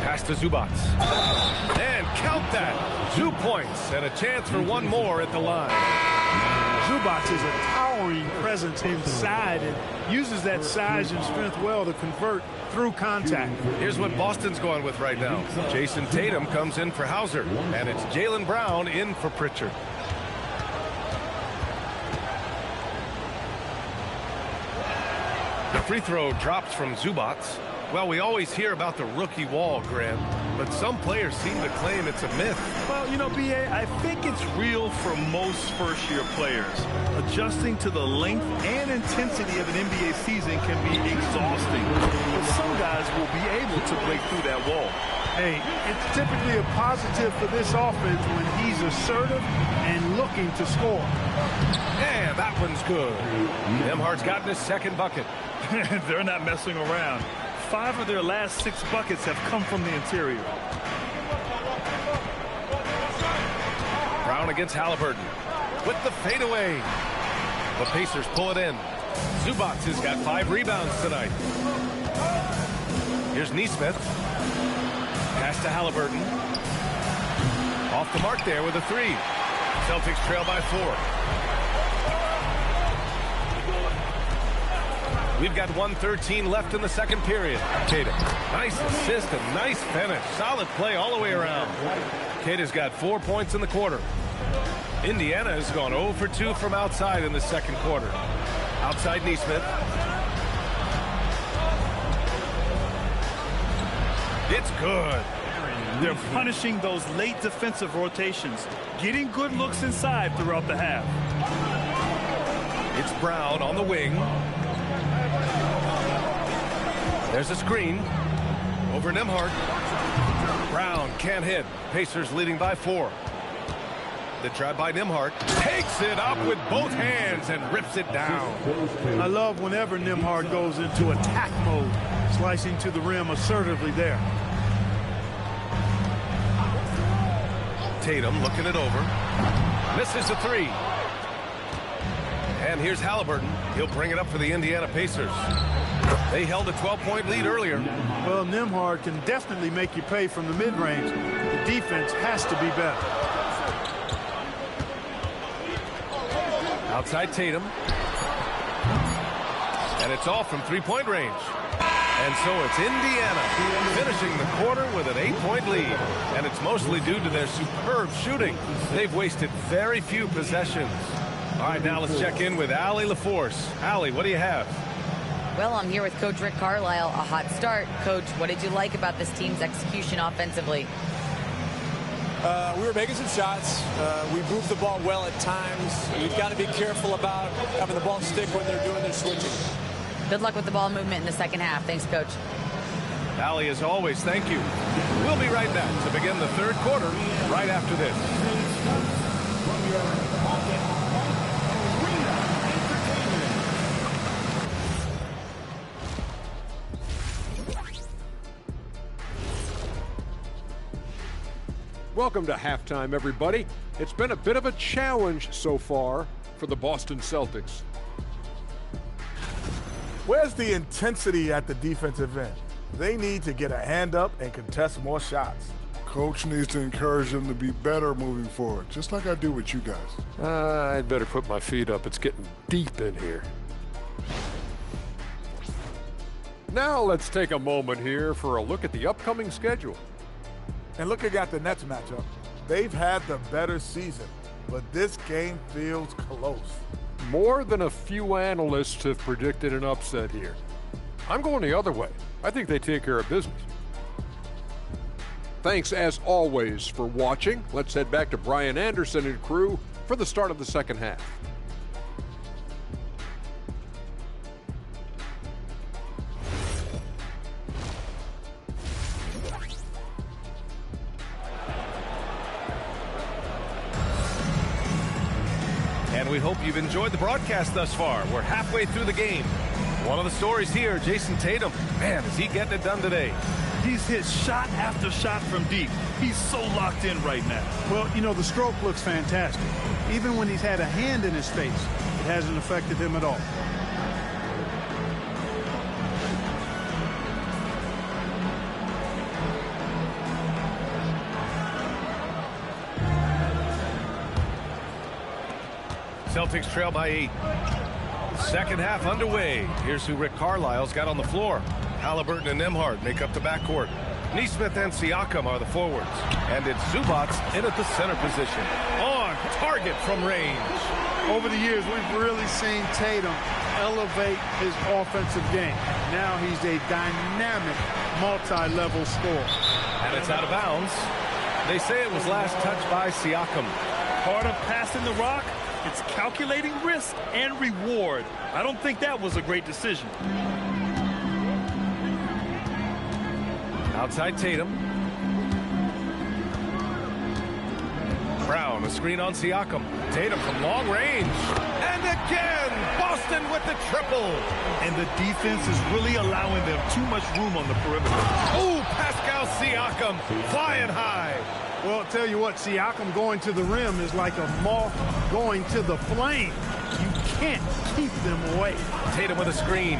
Pass to Zubats. And count that. 2 points and a chance for one more at the line. Zubats is a towering presence inside and uses that size and strength well to convert through contact. Here's what Boston's going with right now. Jason Tatum comes in for Hauser, and it's Jaylen Brown in for Pritchard. The free throw drops from Zubats. Well, we always hear about the rookie wall, Grant, but some players seem to claim it's a myth. Well, you know, B.A., I think it's real for most first-year players. Adjusting to the length and intensity of an NBA season can be exhausting, but some guys will be able to break through that wall. Hey, it's typically a positive for this offense when he's assertive and looking to score. Yeah, that one's good. Nimhart's gotten his second bucket. They're not messing around. 5 of their last 6 buckets have come from the interior. Brown against Halliburton with the fadeaway. The Pacers pull it in. Zubats has got 5 rebounds tonight. Here's Neesmith. Pass to Halliburton. Off the mark there with a 3. Celtics trail by 4. We've got 1:13 left in the second period. Tatum, nice assist and nice finish. Solid play all the way around. Tatum's got 4 points in the quarter. Indiana has gone 0 for 2 from outside in the second quarter. Outside Neesmith. It's good. They're punishing those late defensive rotations, getting good looks inside throughout the half. It's Brown on the wing. There's a screen over Nembhard. Brown can't hit. Pacers leading by 4. The drive by Nembhard. Takes it up with both hands and rips it down. I love whenever Nembhard goes into attack mode, slicing to the rim assertively there. Tatum looking it over. Misses the 3. And here's Halliburton. He'll bring it up for the Indiana Pacers. They held a 12-point lead earlier. Well, Nembhard can definitely make you pay from the mid-range. The defense has to be better. Outside Tatum. And it's off from three-point range. And so it's Indiana finishing the quarter with an 8-point lead. And it's mostly due to their superb shooting. They've wasted very few possessions. All right, now let's check in with Allie LaForce. Allie, what do you have? Well, I'm here with Coach Rick Carlisle. A hot start. Coach, what did you like about this team's execution offensively? We were making some shots. We moved the ball well at times. We've got to be careful about having the ball stick when they're doing their switching. Good luck with the ball movement in the second half. Thanks, Coach. Allie, as always, thank you. We'll be right back to begin the third quarter right after this. Welcome to halftime, everybody. It's been a bit of a challenge so far for the Boston Celtics. Where's the intensity at the defensive end? They need to get a hand up and contest more shots. Coach needs to encourage them to be better moving forward, just like I do with you guys. I'd better put my feet up. It's getting deep in here. Now let's take a moment here for a look at the upcoming schedule. And looking at the Nets matchup, they've had the better season, but this game feels close. More than a few analysts have predicted an upset here. I'm going the other way. I think they take care of business. Thanks, as always, for watching. Let's head back to Brian Anderson and crew for the start of the second half. And we hope you've enjoyed the broadcast thus far. We're halfway through the game. One of the stories here, Jason Tatum. Man, is he getting it done today. He's hit shot after shot from deep. He's so locked in right now. Well, you know, the stroke looks fantastic. Even when he's had a hand in his face, it hasn't affected him at all. Celtics trail by 8. Second half underway. Here's who Rick Carlisle's got on the floor. Halliburton and Nembhard make up the backcourt. Neesmith and Siakam are the forwards. And it's Zubats in at the center position. On target from range. Over the years, we've really seen Tatum elevate his offensive game. Now he's a dynamic, multi-level scorer. And it's out of bounds. They say it was last touched by Siakam. Part of passing the rock, it's calculating risk and reward. I don't think that was a great decision. Outside Tatum. Brown, a screen on Siakam. Tatum from long range. And again, Boston with the triple. And the defense is really allowing them too much room on the perimeter. Ooh, Pascal Siakam flying high. Well, I'll tell you what, Siakam going to the rim is like a moth going to the flame. You can't keep them away. Tatum with a screen.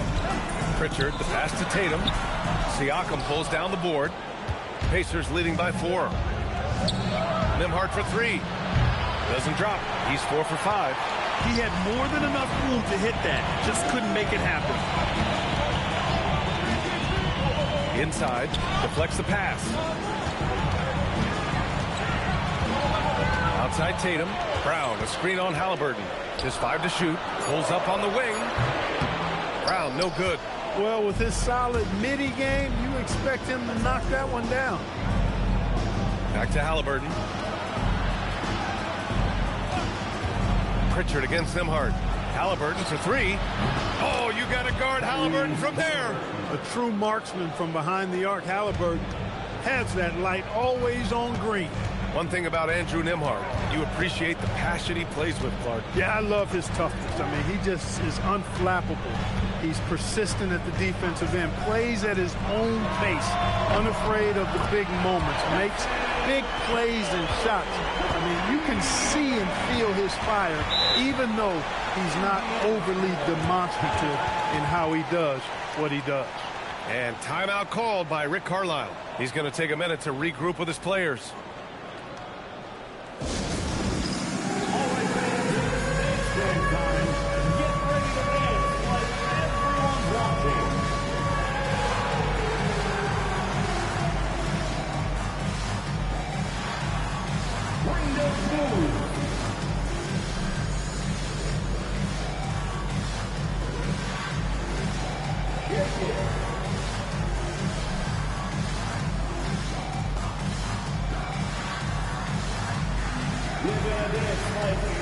Pritchard, the pass to Tatum. Siakam pulls down the board. Pacers leading by 4. Nembhard for 3. Doesn't drop. He's 4 for 5. He had more than enough room to hit that. Just couldn't make it happen. Inside, deflects the pass. Outside Tatum. Brown, a screen on Halliburton. Just 5 to shoot. Pulls up on the wing. Brown, no good. Well, with his solid midi game, you expect him to knock that one down. Back to Halliburton. Pritchard against Nembhard. Halliburton for 3. Oh, you got to guard Halliburton from there. A true marksman from behind the arc. Halliburton has that light always on green. One thing about Andrew Nembhard, you appreciate the passion he plays with, Clark. Yeah, I love his toughness. I mean, he just is unflappable. He's persistent at the defensive end, plays at his own pace, unafraid of the big moments, makes big plays and shots. I mean, you can see and feel his fire, even though he's not overly demonstrative in how he does what he does. And timeout called by Rick Carlisle. He's going to take a minute to regroup with his players.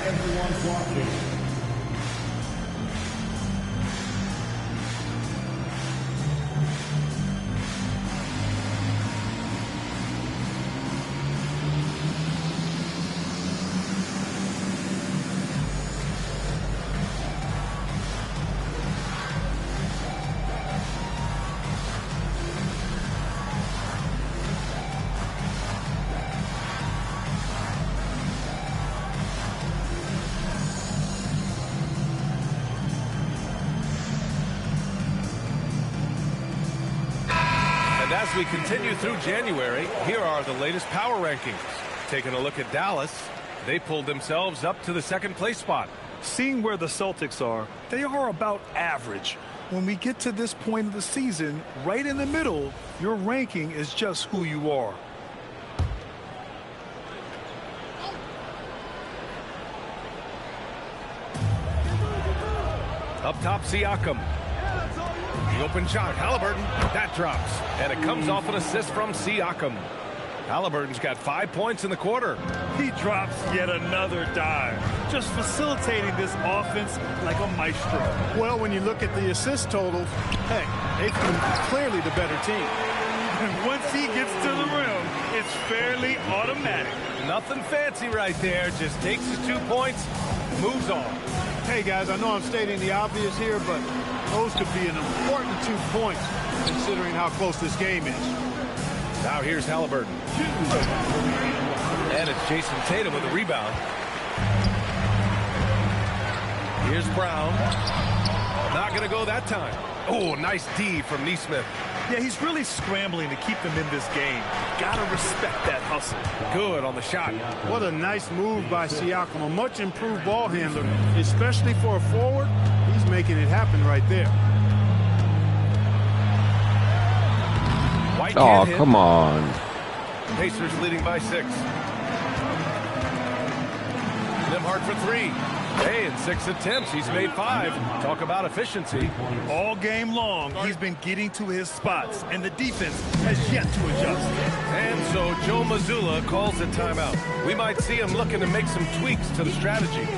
Everyone's watching. As we continue through January, here are the latest power rankings. Taking a look at Dallas, they pulled themselves up to the second place spot. Seeing where the Celtics are, they are about average. When we get to this point of the season, right in the middle, your ranking is just who you are. Up top, Siakam. The open shot, Halliburton, that drops. And it comes off an assist from Siakam. Halliburton's got 5 points in the quarter. He drops yet another dive, just facilitating this offense like a maestro. Well, when you look at the assist totals, heck, they've been clearly the better team. And once he gets to the rim, it's fairly automatic. Nothing fancy right there, just takes his 2 points, moves on. Hey, guys, I know I'm stating the obvious here, but those could be an important 2 points considering how close this game is. Now here's Halliburton. And it's Jason Tatum with a rebound. Here's Brown. Not going to go that time. Oh, nice D from Nesmith. Yeah, he's really scrambling to keep them in this game. Gotta respect that hustle. Good on the shot. What a nice move by Siakam. A much improved ball handler, especially for a forward. He's making it happen right there. White oh, come on. Pacers leading by 6. Nembhard for 3. Hey, in 6 attempts, he's made 5. Talk about efficiency. All game long, he's been getting to his spots, and the defense has yet to adjust. And so Joe Mazzulla calls a timeout. We might see him looking to make some tweaks to the strategy.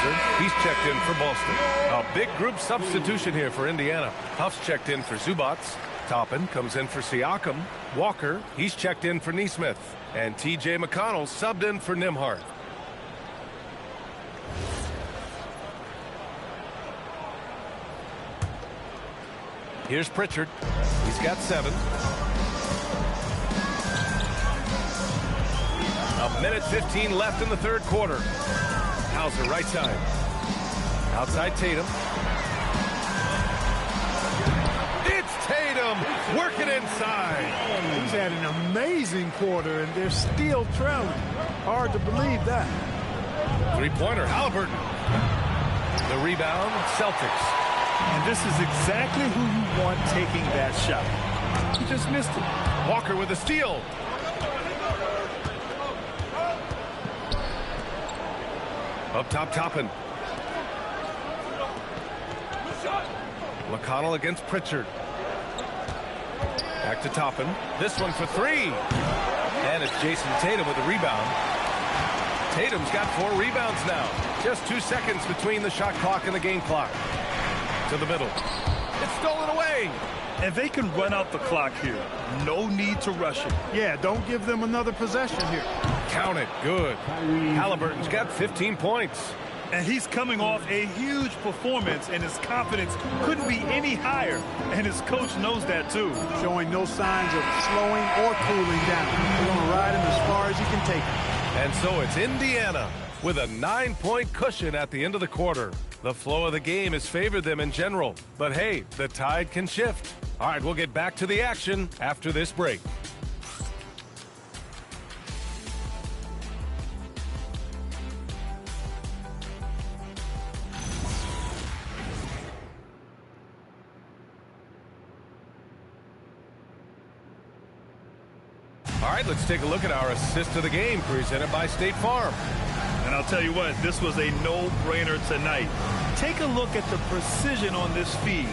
Walker, he's checked in for Boston. A big group substitution here for Indiana. Huff's checked in for Zubats. Toppin comes in for Siakam. Walker, he's checked in for Neesmith. And T.J. McConnell subbed in for Nimhart. Here's Pritchard. He's got 7. A minute 15 left in the third quarter. Hauser right side. Outside Tatum. It's Tatum working inside. He's had an amazing quarter, and they're still trailing. Hard to believe that. Three-pointer, Halliburton. The rebound, Celtics. And this is exactly who you want taking that shot. He just missed it. Walker with a steal. Up top, Toppin. McConnell against Pritchard. Back to Toppin. This one for 3. And it's Jason Tatum with the rebound. Tatum's got 4 rebounds now. Just 2 seconds between the shot clock and the game clock. To the middle. It's stolen away. And they can run out the clock here. No need to rush it. Yeah, don't give them another possession here. Count it. Good. Halliburton's got 15 points. And he's coming off a huge performance, and his confidence couldn't be any higher. And his coach knows that, too. Showing no signs of slowing or cooling down. He's going to ride him as far as he can take him. And so it's Indiana with a 9-point cushion at the end of the quarter. The flow of the game has favored them in general. But hey, the tide can shift. All right, we'll get back to the action after this break. All right, let's take a look at our assist of the game presented by State Farm. And I'll tell you what, this was a no-brainer tonight. Take a look at the precision on this feed.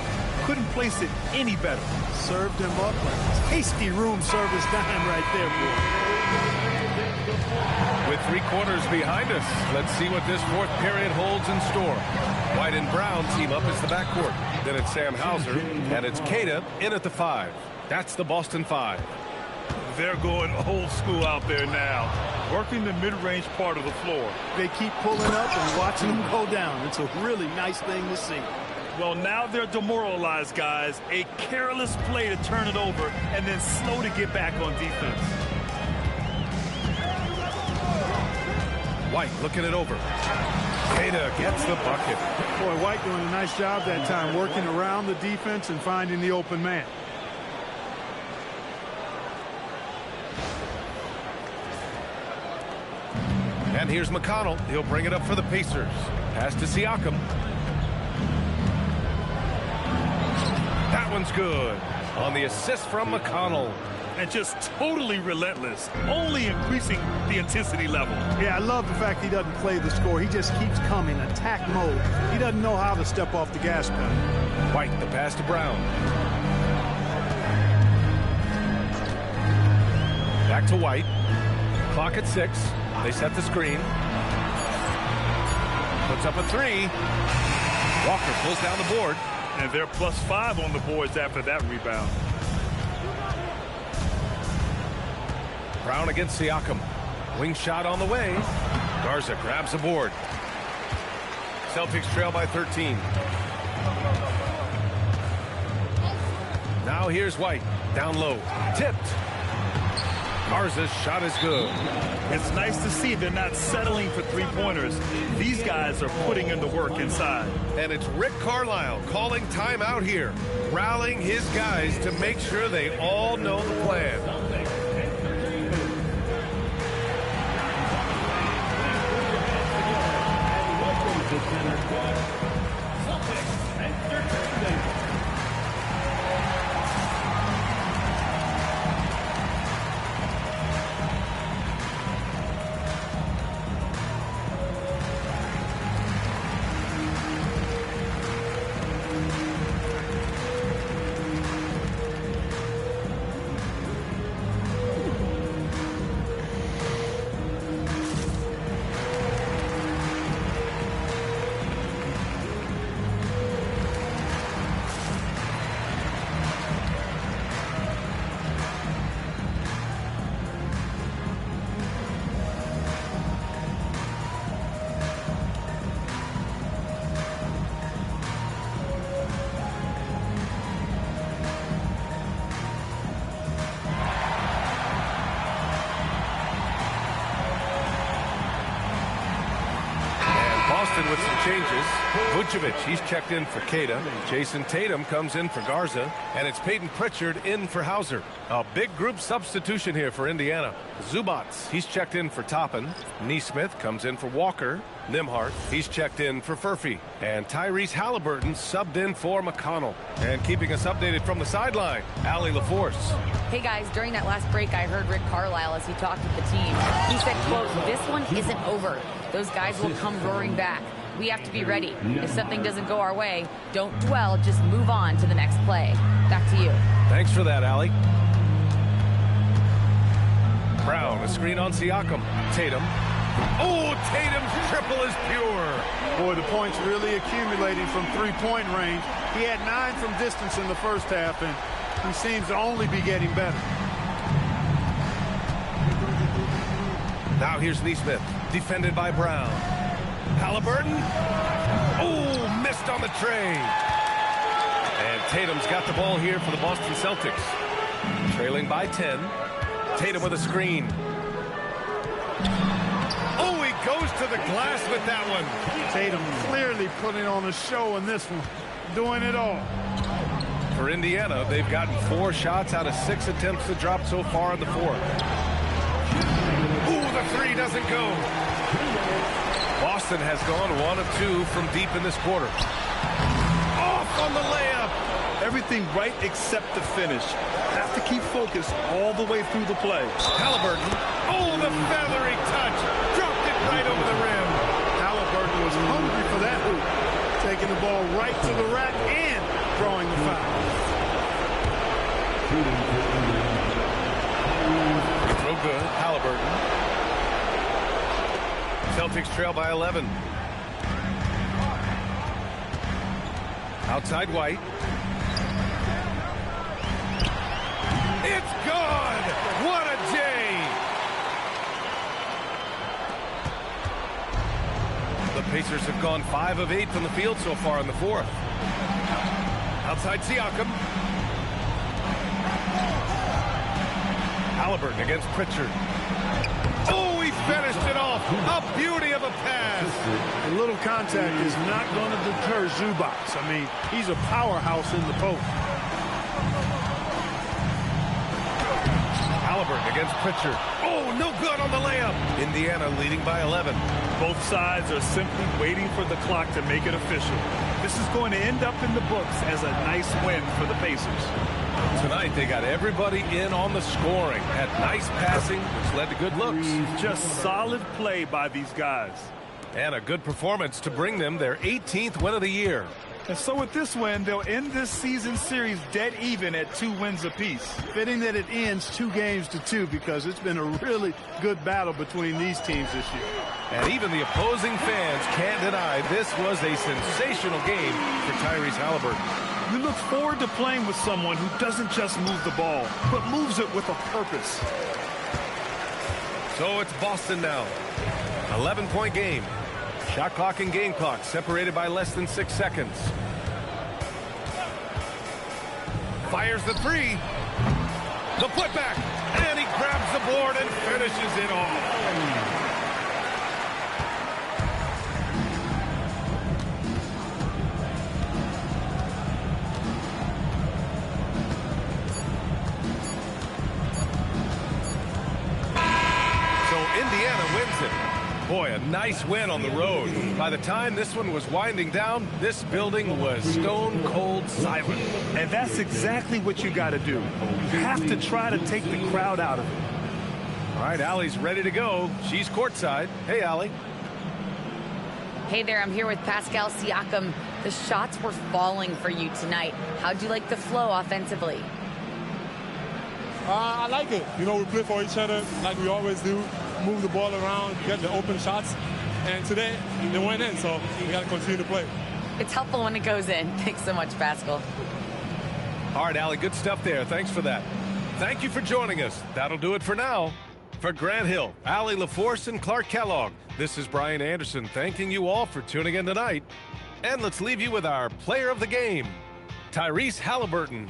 Couldn't place it any better. Served him up a tasty room service dime right there, boy. With 3 quarters behind us, let's see what this fourth period holds in store. White and Brown team up as the backcourt. Then it's Sam Hauser, and it's Queta in at the 5. That's the Boston 5. They're going old school out there now, working the mid-range part of the floor. They keep pulling up and watching them go down. It's a really nice thing to see. Well, now they're demoralized, guys. A careless play to turn it over and then slow to get back on defense. White looking it over. Queta gets the bucket. Boy, White doing a nice job that time, working around the defense and finding the open man. And here's McConnell. He'll bring it up for the Pacers. Pass to Siakam. That one's good. On the assist from McConnell. And just totally relentless, only increasing the intensity level. Yeah, I love the fact he doesn't play the score. He just keeps coming, attack mode. He doesn't know how to step off the gas pedal. White, the pass to Brown. Back to White. Clock at 6. They set the screen. Puts up a 3. Walker pulls down the board. And they're +5 on the boards after that rebound. Brown against Siakam. Wing shot on the way. Garza grabs the board. Celtics trail by 13. Now here's White. Down low. Tipped. Garza's shot is good. It's nice to see they're not settling for 3-pointers. These guys are putting in the work inside. And it's Rick Carlisle calling timeout here, rallying his guys to make sure they all know the plan. Boston with some changes. Vucevic, he's checked in for Queta. Jason Tatum comes in for Garza. And it's Peyton Pritchard in for Hauser. A big group substitution here for Indiana. Zubats, he's checked in for Toppin. Neesmith comes in for Walker. Nimhart, he's checked in for Furphy. And Tyrese Halliburton subbed in for McConnell. And keeping us updated from the sideline, Allie LaForce. Hey guys, during that last break, I heard Rick Carlisle as he talked with the team. He said, quote, "This one isn't over. Those guys will come roaring back. We have to be ready. If something doesn't go our way, don't dwell, just move on to the next play." Back to you. Thanks for that, Allie. Brown, a screen on Siakam. Tatum. Oh, Tatum's triple is pure. Boy, the points really accumulating from three-point range. He had 9 from distance in the first half, and he seems to only be getting better. Now here's Neesmith, defended by Brown. Halliburton. Oh, missed on the tray. And Tatum's got the ball here for the Boston Celtics. Trailing by 10. Tatum with a screen. Oh, he goes to the glass with that one. Tatum clearly putting on a show in this one. Doing it all. For Indiana, they've gotten 4 shots out of 6 attempts to drop so far in the fourth. Ooh, the 3 doesn't go. Boston has gone 1 of 2 from deep in this quarter. Off on the layup. Everything right except the finish. Have to keep focused all the way through the play. Halliburton. Oh, the feathery touch. Dropped it right over the rim. Halliburton was hungry for that hoop. Taking the ball right to the rack and drawing the foul. Throw good. Halliburton. Celtics trail by 11. Outside White. It's gone! What a day! The Pacers have gone 5 of 8 from the field so far in the fourth. Outside Siakam. Halliburton against Pritchard. Oh, he finished it off. A beauty of a pass. A little contact is not going to deter Zubats. I mean, he's a powerhouse in the post. Halliburton against Pritchard. Oh, no good on the layup. Indiana leading by 11. Both sides are simply waiting for the clock to make it official. This is going to end up in the books as a nice win for the Pacers. Tonight, they got everybody in on the scoring. Had nice passing, which led to good looks. Just solid play by these guys. And a good performance to bring them their 18th win of the year. And so with this win, they'll end this season series dead even at 2 wins apiece. Fitting that it ends 2 games to 2 because it's been a really good battle between these teams this year. And even the opposing fans can't deny this was a sensational game for Tyrese Halliburton. You look forward to playing with someone who doesn't just move the ball, but moves it with a purpose. So it's Boston now. 11-point game. Shot clock and game clock separated by less than 6 seconds. Fires the 3. The putback. And he grabs the board and finishes it off. Indiana wins it. Boy, a nice win on the road. By the time this one was winding down, this building was stone cold silent. And that's exactly what you got to do. You have to try to take the crowd out of it. All right, Allie's ready to go. She's courtside. Hey, Allie. Hey there, I'm here with Pascal Siakam. The shots were falling for you tonight. How'd you like the flow offensively? I like it. You know, we play for each other like we always do. Move the ball around, get the open shots. And today, they went in, so we got to continue to play. It's helpful when it goes in. Thanks so much, Pascal. All right, Allie, good stuff there. Thanks for that. Thank you for joining us. That'll do it for now. For Grant Hill, Allie LaForce, and Clark Kellogg, this is Brian Anderson thanking you all for tuning in tonight. And let's leave you with our player of the game, Tyrese Halliburton.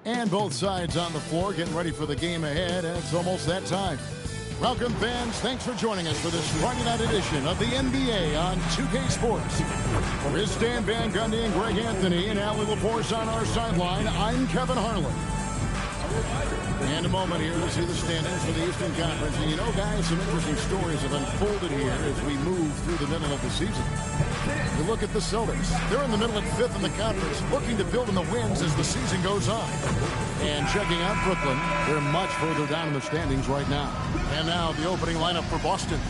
And both sides on the floor getting ready for the game ahead, and it's almost that time. Welcome, fans. Thanks for joining us for this Friday night edition of the NBA on 2K Sports. With Stan Van Gundy and Greg Anthony and Allie LaForce on our sideline, I'm Kevin Harlan. And a moment here to see the standings for the Eastern Conference. And you know, guys, some interesting stories have unfolded here as we move through the middle of the season. You look at the Celtics. They're in the middle at 5th in the conference, looking to build on the wins as the season goes on. And checking out Brooklyn, they're much further down in the standings right now. And now the opening lineup for Boston.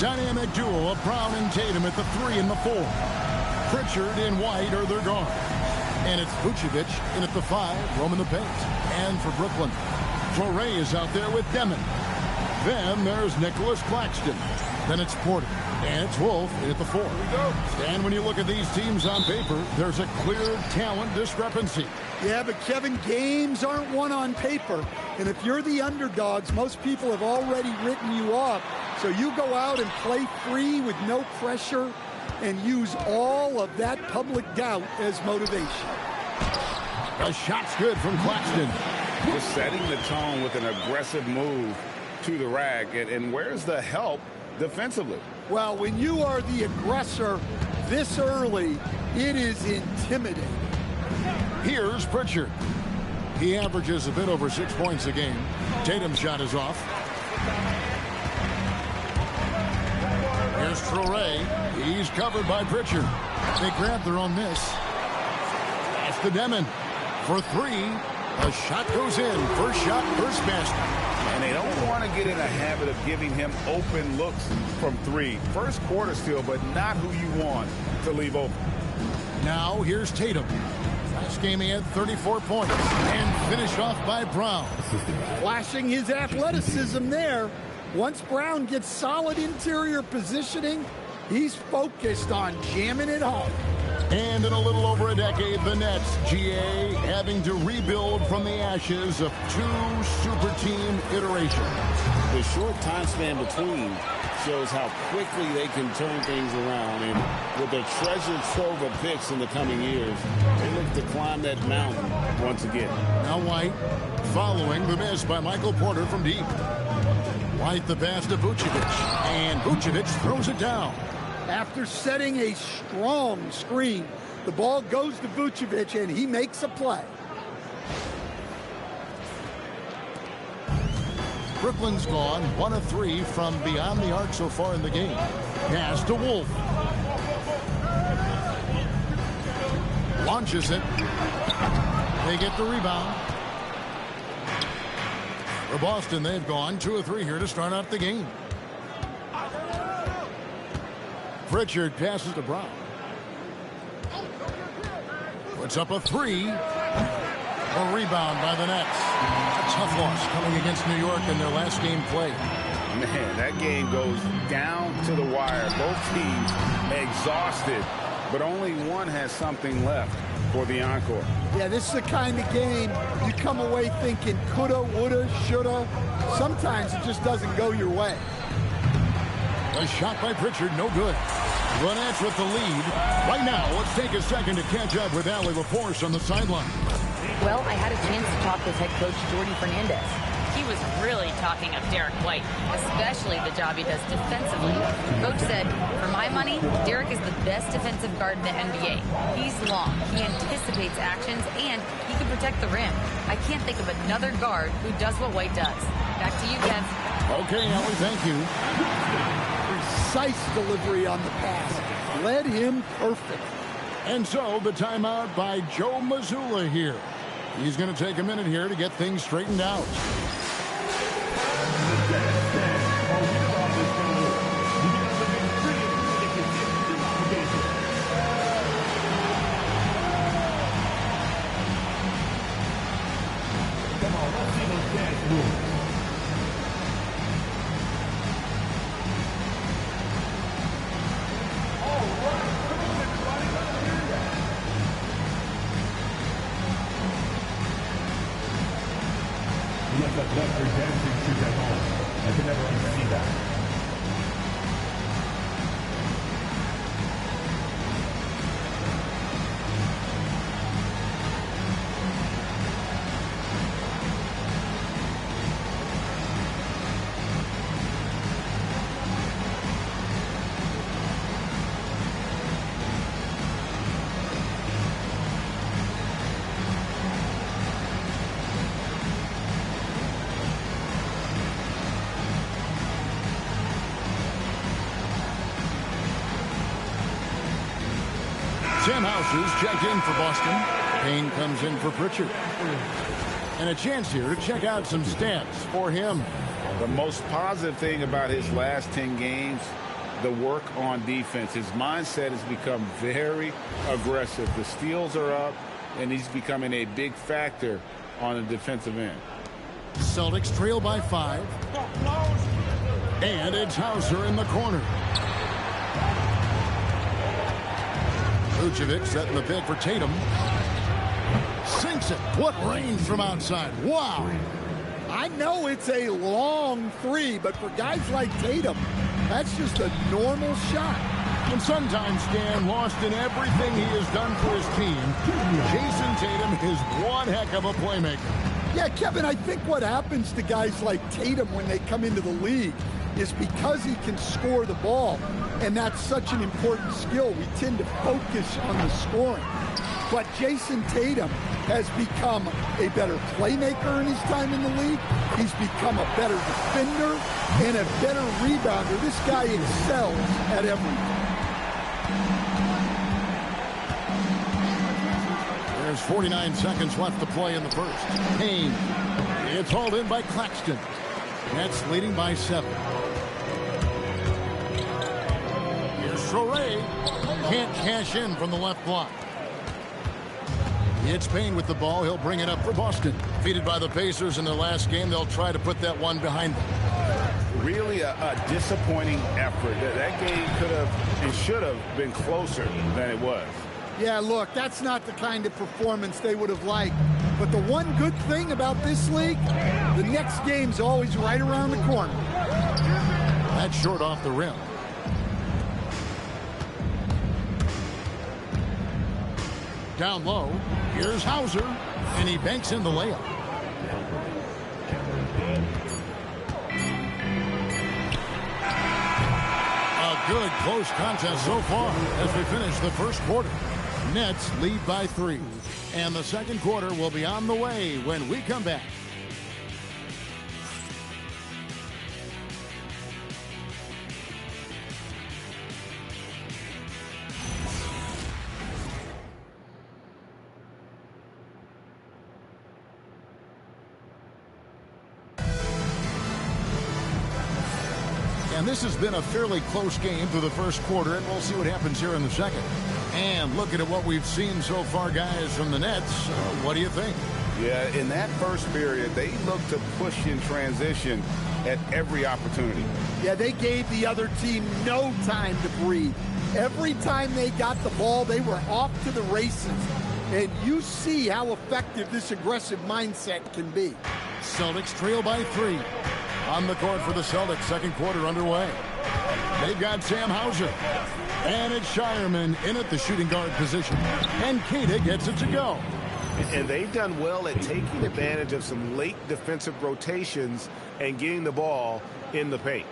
Dynamic duo of Brown and Tatum at the 3 and the 4. Pritchard and White are their guards. And it's Vucevic in at the 5, roaming the paint. And for Brooklyn, Fleury is out there with Demon. Then there's Nicholas Claxton. Then it's Porter. And it's Wolf in at the 4. And when you look at these teams on paper, there's a clear talent discrepancy. Yeah, but Kevin, games aren't won on paper. And if you're the underdogs, most people have already written you off. So you go out and play free with no pressure and use all of that public doubt as motivation. A shot's good from Claxton. Just setting the tone with an aggressive move to the rack. And where's the help defensively? Well, when you are the aggressor this early, it is intimidating. Here's Pritchard. He averages a bit over 6 points a game. Tatum's shot is off. Here's Fleury. He's covered by Pritchard. They grab their own miss. That's the Demon. For 3, a shot goes in. First shot, first basket. And they don't want to get in a habit of giving him open looks from 3. First quarter still, but not who you want to leave open. Now here's Tatum. Last game he had 34 points and finished off by Brown. Flashing his athleticism there. Once Brown gets solid interior positioning, he's focused on jamming it home. And in a little over a decade, the Nets, GA, having to rebuild from the ashes of 2 super team iterations. The short time span between shows how quickly they can turn things around. And with a treasure trove of picks in the coming years, they look to climb that mountain once again. Now White following the miss by Michael Porter from deep. White the pass to Vucevic, and Vucevic throws it down. After setting a strong screen, the ball goes to Vucevic, and he makes a play. Brooklyn's gone 1 of 3 from beyond the arc so far in the game. Pass to Wolf. Launches it. They get the rebound. For Boston, they've gone 2 of 3 here to start out the game. Pritchard passes to Brown. Puts up a 3. A rebound by the Nets. A tough loss coming against New York in their last game play. Man, that game goes down to the wire. Both teams exhausted, but only one has something left for the encore. Yeah, this is the kind of game you come away thinking coulda, woulda, shoulda. Sometimes it just doesn't go your way. A shot by Pritchard, no good. The Nets with the lead. Right now, let's take a second to catch up with Allie LaForce on the sideline. Well, I had a chance to talk with head coach Jordy Fernandez. He was really talking up Derek White, especially the job he does defensively. Coach said, for my money, Derek is the best defensive guard in the NBA. He's long, he anticipates actions, and he can protect the rim. I can't think of another guard who does what White does. Back to you, Kev. Okay, Allie, thank you. Precise delivery on the pass. Led him perfect. And so the timeout by Joe Mazzulla here. He's going to take a minute here to get things straightened out. Sam Hauser's checked in for Boston. Payne comes in for Pritchard. And a chance here to check out some stats for him. The most positive thing about his last 10 games, the work on defense. His mindset has become very aggressive. The steals are up, and he's becoming a big factor on the defensive end. Celtics trail by 5. And it's Hauser in the corner. Vucevic setting the pick for Tatum. Sinks it. What range from outside. Wow. I know it's a long three, but for guys like Tatum, that's just a normal shot. And sometimes, Dan, lost in everything he has done for his team, Jason Tatum is one heck of a playmaker. Yeah, Kevin, I think what happens to guys like Tatum when they come into the league is because he can score the ball, and that's such an important skill, we tend to focus on the scoring. But Jason Tatum has become a better playmaker in his time in the league. He's become a better defender and a better rebounder. This guy excels at everything. There's 49 seconds left to play in the first. Payne. It's hauled in by Claxton. Nets leading by 7. Here's Sorey. Can't cash in from the left block. It's Payne with the ball. He'll bring it up for Boston. Defeated by the Pacers in their last game. They'll try to put that one behind them. Really a disappointing effort. That game could have and should have been closer than it was. Yeah, look, that's not the kind of performance they would have liked. But the one good thing about this league, the next game's always right around the corner. That's short off the rim. Down low, here's Hauser, and he banks in the layup. A good close contest so far as we finish the first quarter. Nets lead by 3. And the second quarter will be on the way when we come back. And this has been a fairly close game through the first quarter, and we'll see what happens here in the second. And looking at what we've seen so far, guys, from the Nets, what do you think? Yeah, in that first period, they looked to push in transition at every opportunity. Yeah, they gave the other team no time to breathe. Every time they got the ball, they were off to the races. And you see how effective this aggressive mindset can be. Celtics trail by 3. On the court for the Celtics, second quarter underway. They've got Sam Hauser. And it's Shireman in at the shooting guard position. And Keita gets it to go. And they've done well at taking advantage of some late defensive rotations and getting the ball in the paint.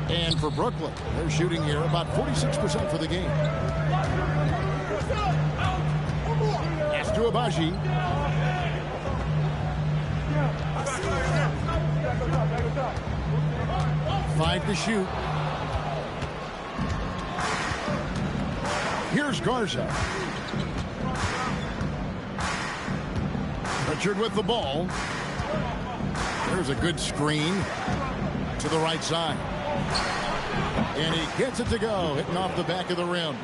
And for Brooklyn, they're shooting here about 46% for the game. Pass to Abaji. 5 to shoot. Here's Garza. Pritchard with the ball. There's a good screen to the right side. And he gets it to go, hitting off the back of the rim.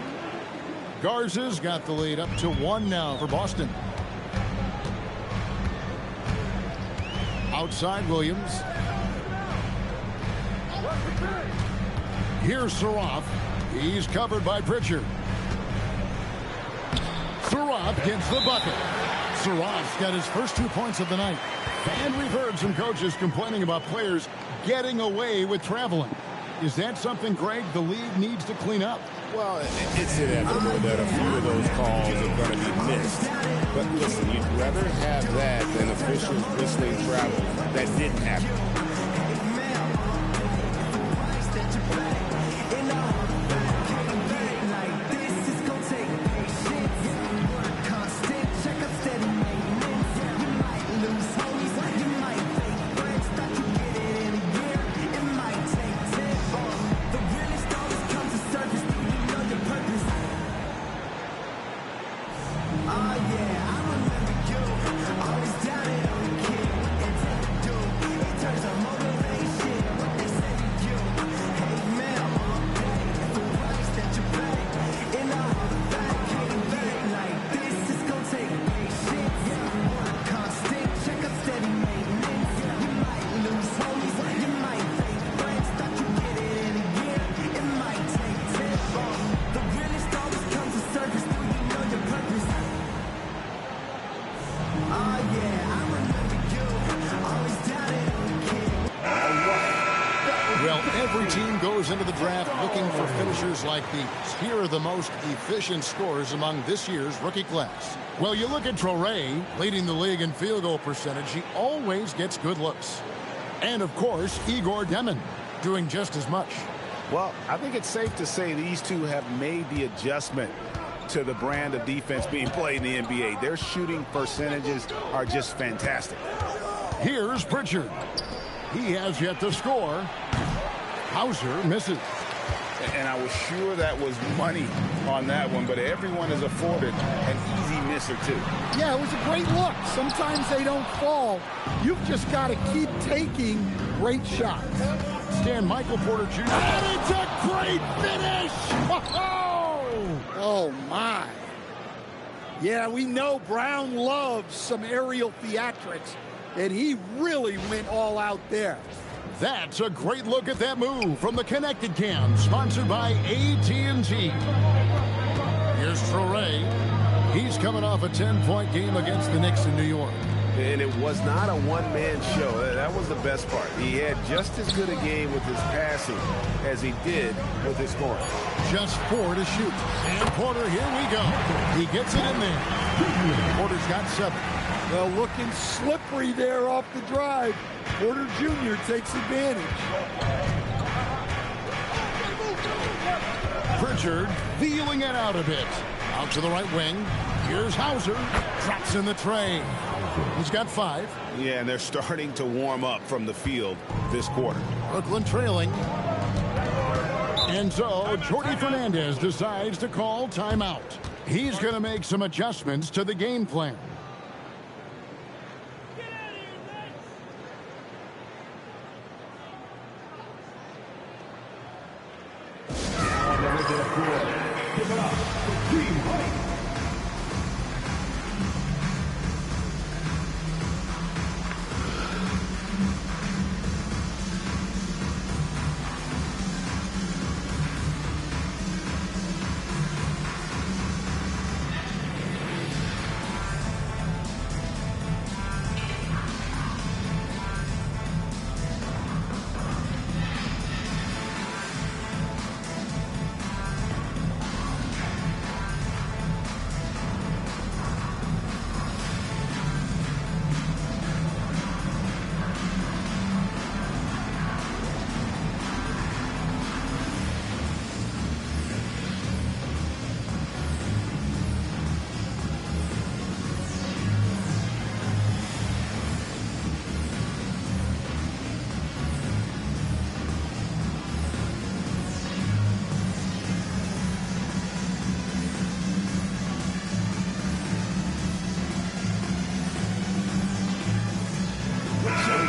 Garza's got the lead up to 1 now for Boston. Outside Williams. Here's Saraf. He's covered by Pritchard. Saraf gets the bucket. Saraf's got his first 2 points of the night. And we've heard some coaches complaining about players getting away with traveling. Is that something, Greg, the league needs to clean up? Well, it's inevitable that a few of those calls are going to be missed. But listen, you'd rather have that than officials whistling travel. That didn't happen. Every team goes into the draft looking for finishers like these. Here are the most efficient scorers among this year's rookie class. Well, you look at Traore, leading the league in field goal percentage. He always gets good looks. And, of course, Igor Demon, doing just as much. Well, I think it's safe to say these two have made the adjustment to the brand of defense being played in the NBA. Their shooting percentages are just fantastic. Here's Pritchard. He has yet to score. Hauser misses. And I was sure that was money on that one, but everyone is afforded an easy misser, too. Yeah, it was a great look. Sometimes they don't fall. You've just got to keep taking great shots. Stan Michael Porter Jr. And it's a great finish! Oh, my. Yeah, we know Brown loves some aerial theatrics, and he really went all out there. That's a great look at that move from the Connected Cam, sponsored by AT&T. Here's Traore. He's coming off a 10-point game against the Knicks in New York. And it was not a one-man show. That was the best part. He had just as good a game with his passing as he did with his scoring. Just 4 to shoot. And Porter, here we go. He gets it in there. Porter's got 7. Well, looking slippery there off the drive. Porter Jr. takes advantage. Pritchard feeling it out a bit. Out to the right wing. Here's Hauser. Drops in the tray. He's got 5. Yeah, and they're starting to warm up from the field this quarter. Brooklyn trailing. And so Jordi Fernandez decides to call timeout. He's going to make some adjustments to the game plan.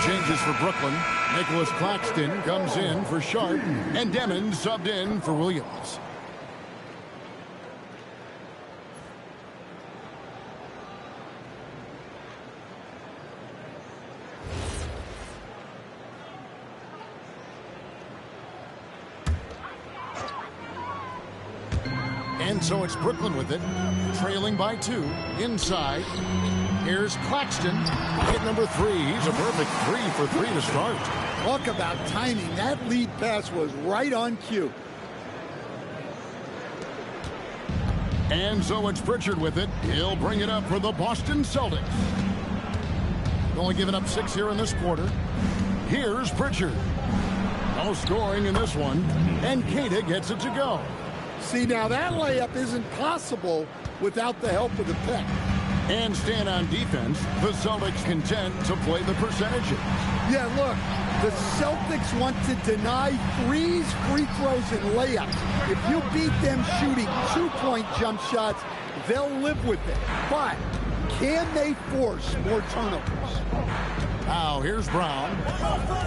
Changes for Brooklyn. Nicholas Claxton comes in for Sharp, and Demon subbed in for Williams. And so it's Brooklyn with it, trailing by 2, inside. Here's Claxton, hit number 3. He's a perfect 3 for 3 to start. Talk about timing. That lead pass was right on cue. And so it's Pritchard with it. He'll bring it up for the Boston Celtics. Only giving up 6 here in this quarter. Here's Pritchard. No scoring in this one. And Keita gets it to go. See, now that layup isn't possible without the help of the pick. And stand on defense, the Celtics content to play the percentages. Yeah, look, the Celtics want to deny threes, free throws, and layups. If you beat them shooting 2-point jump shots, they'll live with it. But can they force more turnovers? Now, here's Brown.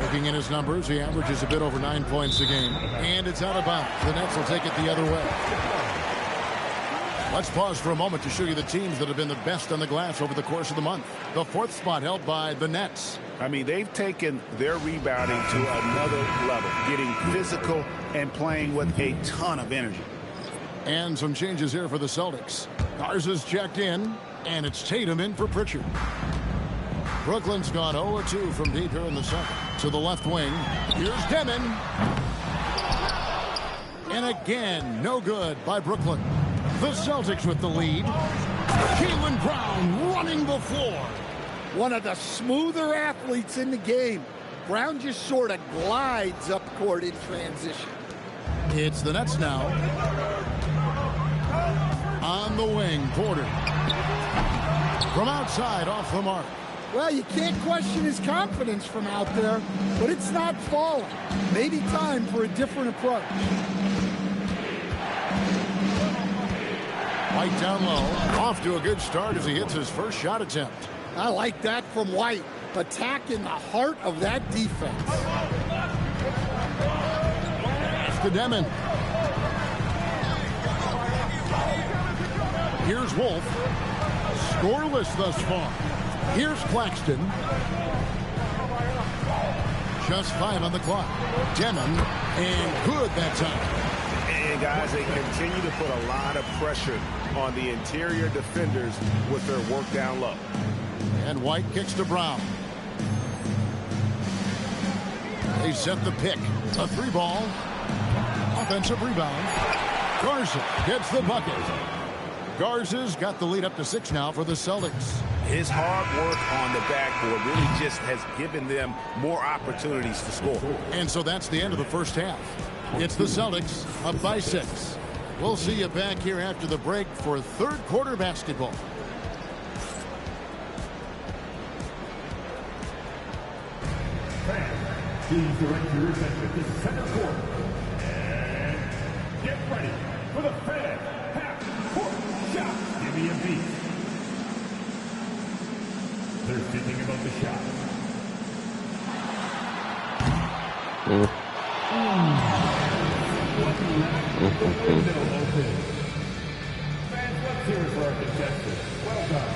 Looking at his numbers, he averages a bit over 9 points a game. And it's out of bounds. The Nets will take it the other way. Let's pause for a moment to show you the teams that have been the best on the glass over the course of the month. The 4th spot held by the Nets. I mean, they've taken their rebounding to another level, getting physical and playing with a ton of energy. And some changes here for the Celtics. Garza's checked in, and it's Tatum in for Pritchard. Brooklyn's gone 0-2 from deep here in the second. To the left wing, here's Demon. And again, no good by Brooklyn. The Celtics with the lead. Jaylen Brown running the floor. One of the smoother athletes in the game. Brown just sort of glides up court in transition. It's the Nets now. On the wing, Porter. From outside, off the mark. Well, you can't question his confidence from out there, but it's not falling. Maybe time for a different approach. White down low. Off to a good start as he hits his first shot attempt. I like that from White. Attacking the heart of that defense. To Demon. Here's Wolf. Scoreless thus far. Here's Claxton. Just 5 on the clock. Demon, and good that time. And guys, they continue to put a lot of pressure on the interior defenders with their work down low. And White kicks to Brown. They set the pick. A 3-ball. Offensive rebound. Garza gets the bucket. Garza's got the lead up to 6 now for the Celtics. His hard work on the backboard really just has given them more opportunities to score. And so that's the end of the first half. It's the Celtics up by 6. We'll see you back here after the break for third quarter basketball. Please direct your attention to center court. And get ready for the fan half-court shot. Give me a beat. They're thinking about the shot. Fans, let's hear it for our contestants. Well done.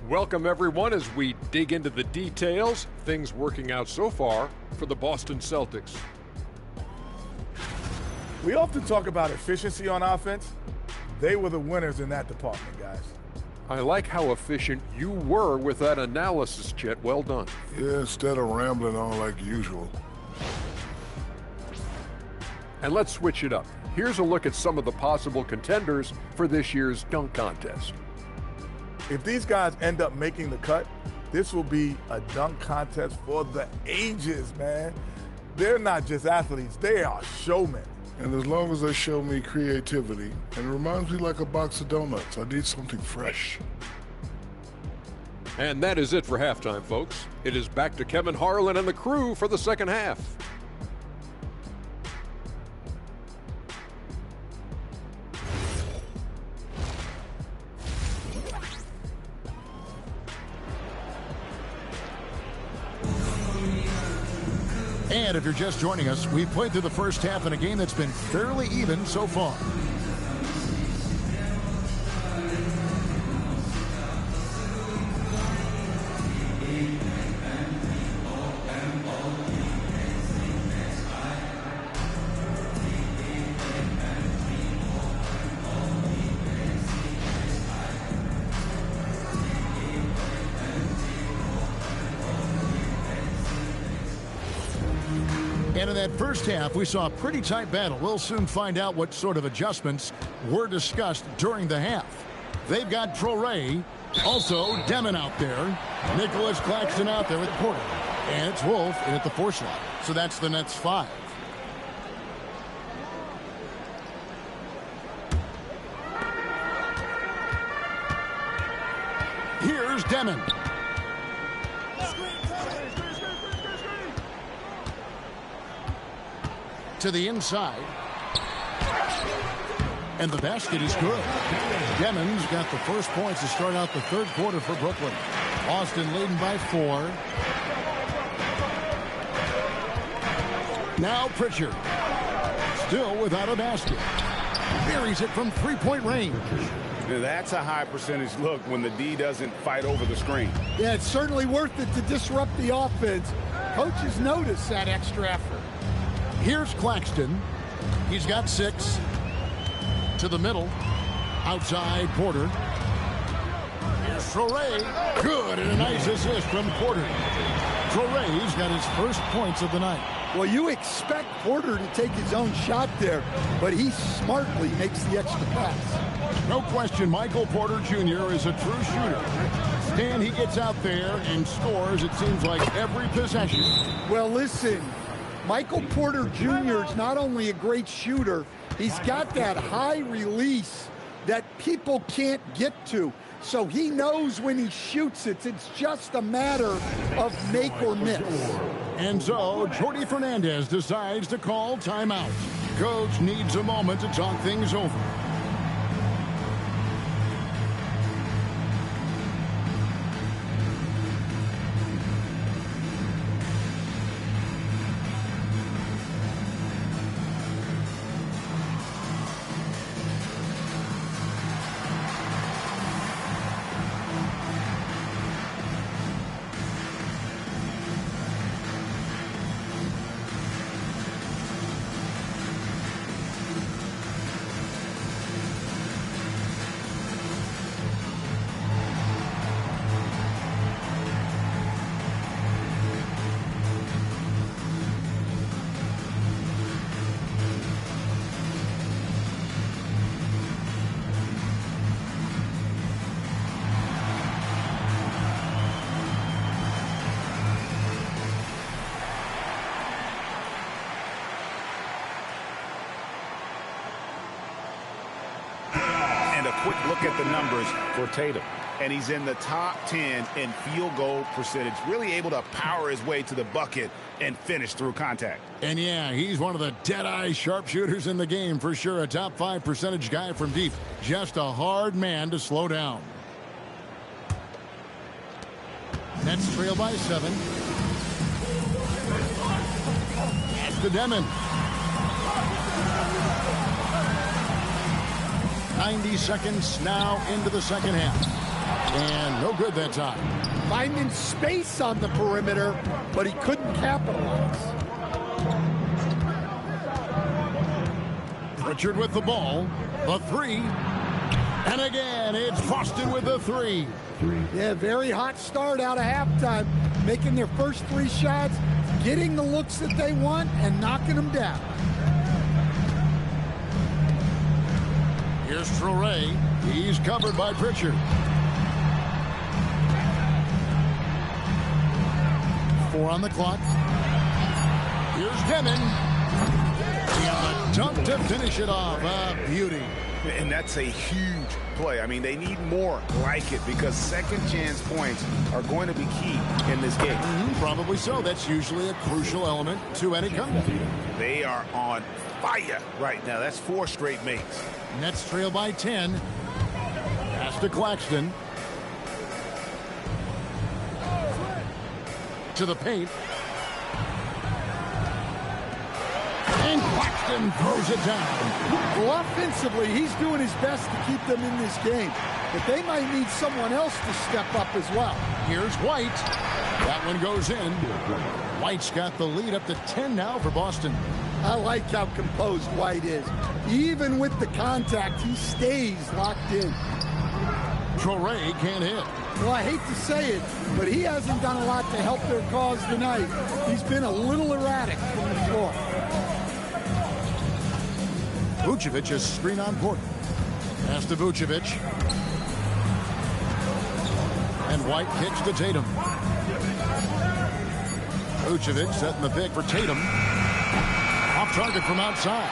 Welcome, everyone, as we dig into the details. Things working out so far for the Boston Celtics. We often talk about efficiency on offense. They were the winners in that department, guys. I like how efficient you were with that analysis, Chet. Well done. Yeah, instead of rambling on like usual. And let's switch it up. Here's a look at some of the possible contenders for this year's dunk contest. If these guys end up making the cut, this will be a dunk contest for the ages, man. They're not just athletes, they are showmen. And as long as they show me creativity, and it reminds me like a box of donuts, I need something fresh. And that is it for halftime, folks. It is back to Kevin Harlan and the crew for the second half. And if you're just joining us, we've played through the first half in a game that's been fairly even so far. And in that first half, we saw a pretty tight battle. We'll soon find out what sort of adjustments were discussed during the half. They've got Traoré, also Demon out there. Nicholas Claxton out there with Porter. And it's Wolf in at the 4 slot. So that's the Nets 5. Here's Demon. To the inside. And the basket is good. Demon's got the first points to start out the third quarter for Brooklyn. Boston leading by 4. Now Pritchard. Still without a basket. Buries it from 3-point range. Now that's a high percentage look when the D doesn't fight over the screen. Yeah, it's certainly worth it to disrupt the offense. Coaches notice that extra effort. Here's Claxton. He's got 6. To the middle. Outside Porter. Here's Traore. Good, and a nice assist from Porter. Traore's got his first points of the night. Well, you expect Porter to take his own shot there, but he smartly makes the extra pass. No question, Michael Porter Jr. is a true shooter. Stan, he gets out there and scores, it seems like, every possession. Well, listen, Michael Porter Jr. is not only a great shooter, he's got that high release that people can't get to. So he knows when he shoots it, it's just a matter of make or miss. And so Jordi Fernandez decides to call timeout. Coach needs a moment to talk things over. Quick look at the numbers for Tatum. And he's in the top 10 in field goal percentage. Really able to power his way to the bucket and finish through contact. And yeah, he's one of the dead-eye sharpshooters in the game for sure. A top 5 percentage guy from deep. Just a hard man to slow down. Nets trail by 7. That's the Demon. 90 seconds now into the second half. And no good that time. Finding space on the perimeter, but he couldn't capitalize. Pritchard with the ball. The 3. And again, it's Boston with the 3. Yeah, very hot start out of halftime. Making their first 3 shots, getting the looks that they want, and knocking them down. Here's Traore. He's covered by Pritchard. 4 on the clock. Here's Demon. And the dunk to finish it off. Beauty. And that's a huge play. I mean, they need more like it because second chance points are going to be key in this game. Probably so. That's usually a crucial element to any comeback. They are on fire right now. That's 4 straight makes. Nets trail by 10. Pass to Claxton. To the paint. And Claxton throws it down. Well, offensively, he's doing his best to keep them in this game. But they might need someone else to step up as well. Here's White. That one goes in. White's got the lead up to 10 now for Boston. I like how composed White is. Even with the contact, he stays locked in. Traore can't hit. Well, I hate to say it, but he hasn't done a lot to help their cause tonight. He's been a little erratic from the floor. Vucevic is screen on Porter. Pass to Vucevic. And White kicks to Tatum. Vucevic setting the pick for Tatum. Off target from outside.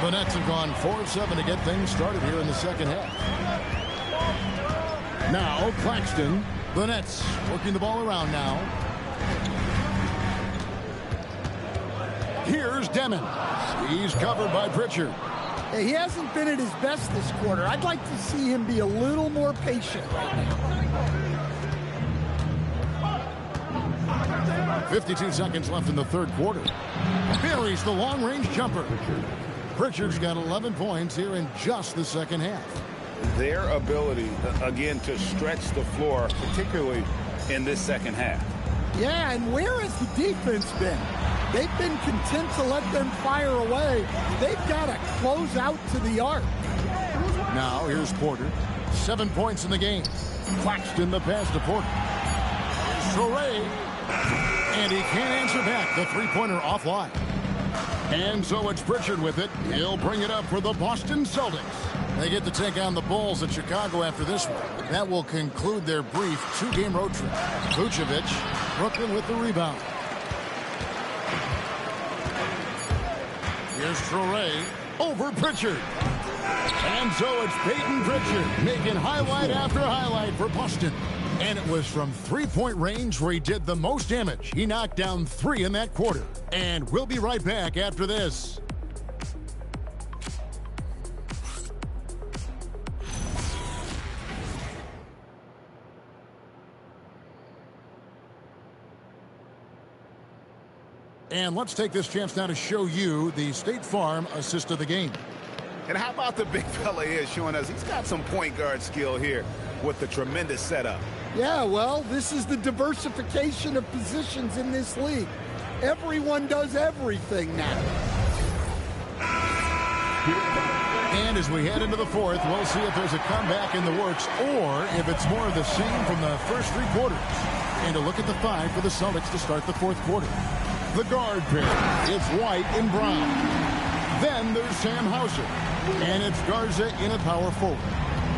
The Nets have gone 4-7 to get things started here in the second half. Now Claxton. The Nets working the ball around now. Here's Demon. He's covered by Pritchard. Hey, he hasn't been at his best this quarter. I'd like to see him be a little more patient right now. 52 seconds left in the third quarter. Buries the long-range jumper. Pritchard's got 11 points here in just the second half. Their ability, again, to stretch the floor, particularly in this second half. Yeah, and where has the defense been? They've been content to let them fire away. They've got to close out to the arc. Now here's Porter. 7 points in the game. Claxton the pass to Porter. Here's Torrey. And he can't answer back. The three-pointer offline. And so it's Pritchard with it. He'll bring it up for the Boston Celtics. They get to take on the Bulls at Chicago after this one. That will conclude their brief 2-game road trip. Vucevic, Brooklyn with the rebound. Here's Torrey over Pritchard. And so it's Peyton Pritchard making highlight after highlight for Boston. And it was from three-point range where he did the most damage. He knocked down 3 in that quarter. And we'll be right back after this. And let's take this chance now to show you the State Farm assist of the game. And how about the big fella here showing us he's got some point guard skill here with the tremendous setup. Yeah, well, this is the diversification of positions in this league. Everyone does everything now. And as we head into the fourth, we'll see if there's a comeback in the works or if it's more of the same from the first 3 quarters. And a look at the 5 for the Celtics to start the fourth quarter. The guard pair, it's White and Brown. Then there's Sam Hauser. And it's Garza in a power forward.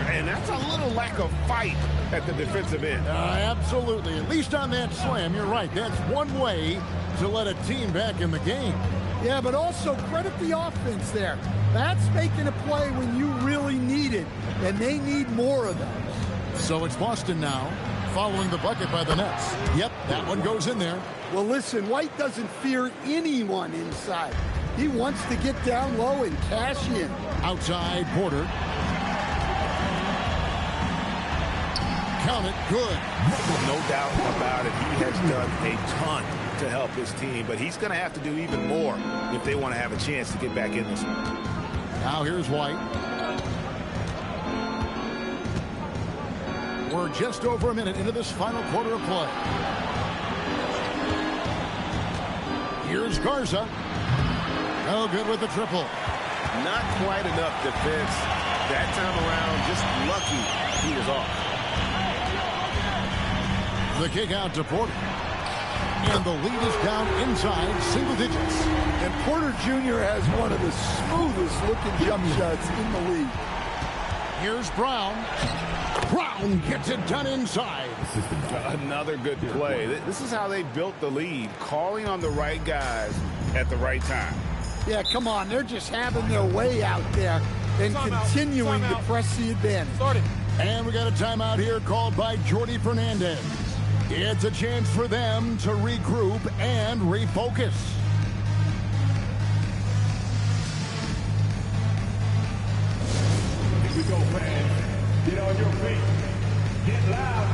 And that's a little lack of fight at the defensive end. Absolutely. At least on that slam, you're right. That's one way to let a team back in the game. Yeah, but also credit the offense there. That's making a play when you really need it, and they need more of those. So it's Boston now, following the bucket by the Nets. Yep, that one goes in there. Well, listen, White doesn't fear anyone inside. He wants to get down low and cash in. Outside, Porter. Count it, good. No doubt about it. He has done a ton to help his team, but he's going to have to do even more if they want to have a chance to get back in this one. Now here's White. We're just over a minute into this final quarter of play. Here's Garza. No good with the triple. Not quite enough defense. That time around, just lucky he was off. The kick out to Porter. And the lead is down inside single digits. And Porter Jr. has one of the smoothest looking jump shots in the league. Here's Brown. Brown gets it done inside. Another good play. This is how they built the lead, calling on the right guys at the right time. Yeah, come on. They're just having their way out there and continuing to press the advantage. And we got a timeout here called by Jordi Fernandez. It's a chance for them to regroup and refocus. Here we go, fans. Get on your feet. Get loud.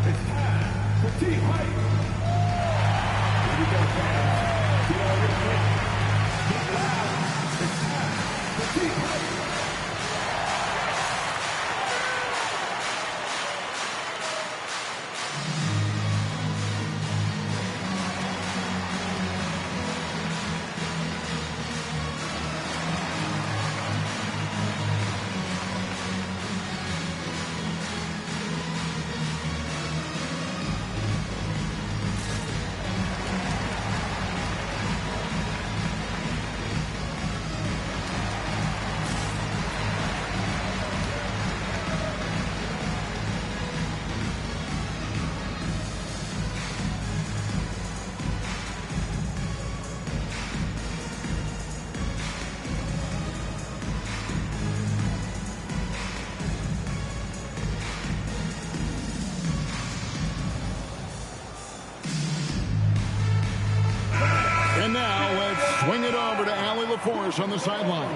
It's time for team hype. Here we go, fans. Get on your feet. Get loud. It's time for team hype. On the sideline.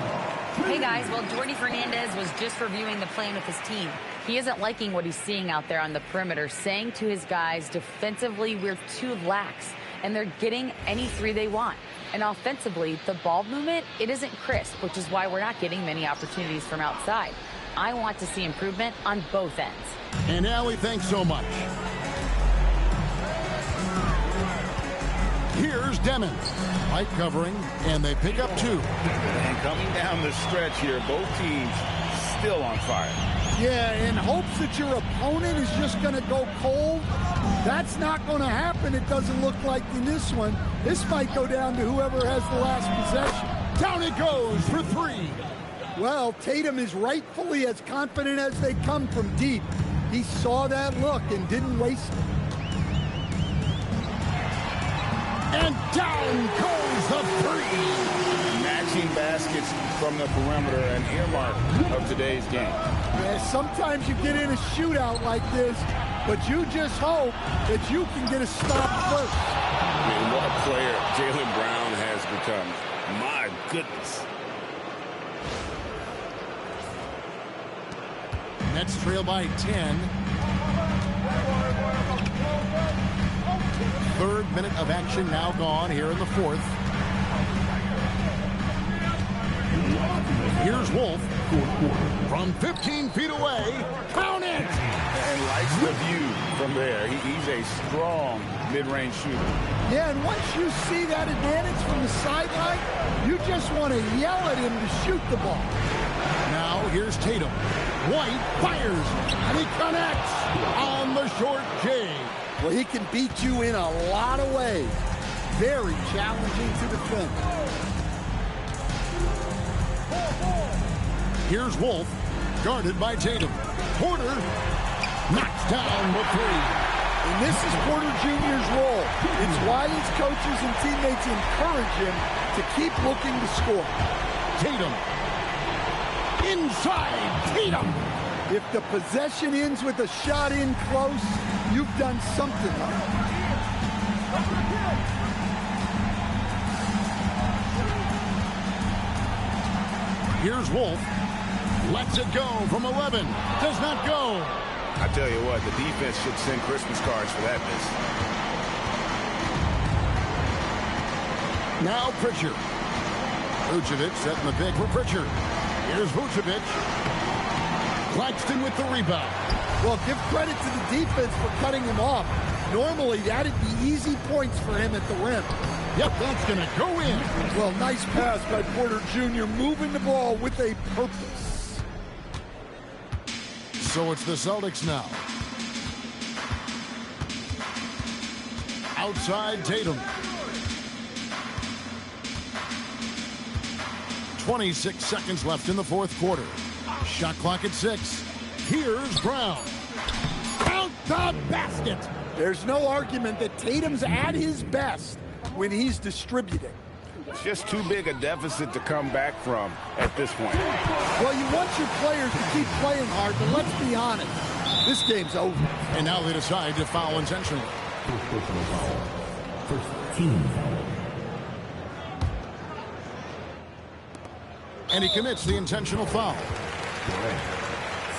Hey guys, well, Jordi Fernandez was just reviewing the plan with his team. He isn't liking what he's seeing out there on the perimeter, saying to his guys, defensively, we're too lax, and they're getting any 3 they want. And offensively, the ball movement, it isn't crisp, which is why we're not getting many opportunities from outside. I want to see improvement on both ends. And Allie, thanks so much. Here's Here's Demon. White covering, and they pick up 2. And coming down the stretch here, both teams still on fire. Yeah, in hopes that your opponent is just going to go cold. That's not going to happen, it doesn't look like in this one. This might go down to whoever has the last possession. Down it goes for 3. Well, Tatum is rightfully as confident as they come from deep. He saw that look and didn't waste it. And down goes the 3. Matching baskets from the perimeter, an earmark of today's game. Yeah, sometimes you get in a shootout like this, but you just hope that you can get a stop first. I mean, what a player Jaylen Brown has become. My goodness. Nets trail by 10. Third minute of action now gone here in the 4th. Here's Wolf from 15 feet away. Count it! And likes the view from there. He's a strong mid-range shooter. Yeah, and once you see that advantage from the sideline, you just want to yell at him to shoot the ball. Now here's Tatum. White fires, and he connects on the short J. Well, he can beat you in a lot of ways. Very challenging to defend. Here's Wolf, guarded by Tatum. Porter knocks down the 3. And this is Porter Jr.'s role. It's why his coaches and teammates encourage him to keep looking to score. Tatum. Inside Tatum. If the possession ends with a shot in close, you've done something right. Here's Wolf. Lets it go from 11. Does not go. I tell you what, the defense should send Christmas cards for that miss. Now Pritchard. Vucevic setting the pick for Pritchard. Here's Vucevic. Claxton with the rebound. Well, give credit to the defense for cutting him off. Normally, that'd be easy points for him at the rim. Yep, that's going to go in. Well, nice pass by Porter Jr. moving the ball with a purpose. So it's the Celtics now. Outside Tatum. 26 seconds left in the 4th quarter. Shot clock at 6. Here's Brown. Count the basket. There's no argument that Tatum's at his best when he's distributing. It's just too big a deficit to come back from at this point. Well, you want your players to keep playing hard, but let's be honest. This game's over. And now they decide to foul intentionally. First team foul. And he commits the intentional foul.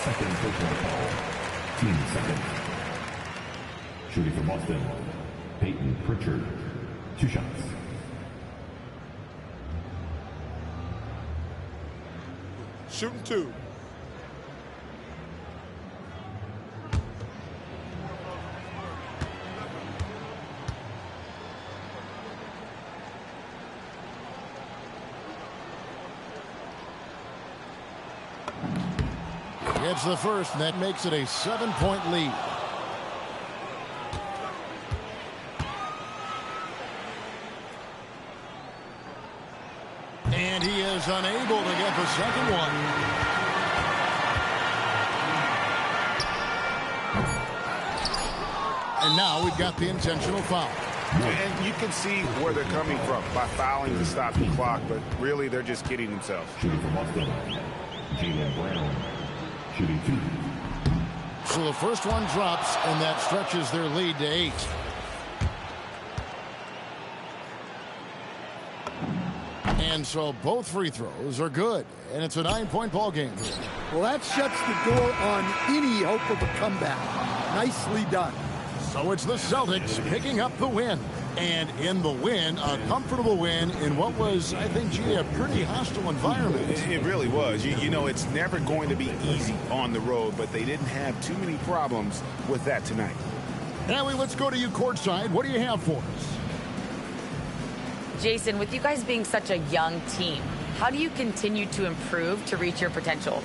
Second personal foul. Team second. Shooting for Boston, Peyton Pritchard. 2 shots. Shooting 2. It's the first, and that makes it a 7-point lead. And he is unable to get the second one. And now we've got the intentional foul. And you can see where they're coming from by fouling to stop the clock, but really they're just kidding themselves. Shooting for Boston, Jaylen Brown. Shooting 2. So the first one drops, and that stretches their lead to 8. And so both free throws are good, and it's a 9-point ball game. Well, that shuts the door on any hope of a comeback. Nicely done. So it's the Celtics picking up the win. And in the win, a comfortable win in what was, I think, gee, a pretty hostile environment. It really was. You know, it's never going to be easy on the road, but they didn't have too many problems with that tonight. Allie, let's go to you courtside. What do you have for us? Jason, with you guys being such a young team, how do you continue to improve to reach your potential?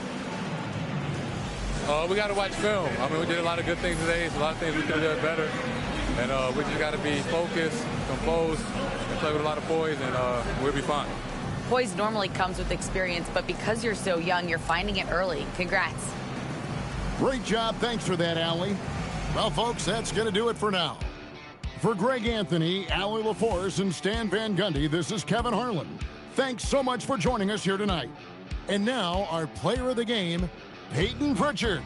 We got to watch film. I mean, we did a lot of good things today. So a lot of things we could have done better. And we just got to be focused, composed, and play with a lot of poise, and we'll be fine. Poise normally comes with experience, but because you're so young, you're finding it early. Congrats. Great job. Thanks for that, Allie. Well, folks, that's going to do it for now. For Greg Anthony, Allie LaForce, and Stan Van Gundy, this is Kevin Harlan. Thanks so much for joining us here tonight. And now, our player of the game, Peyton Pritchard.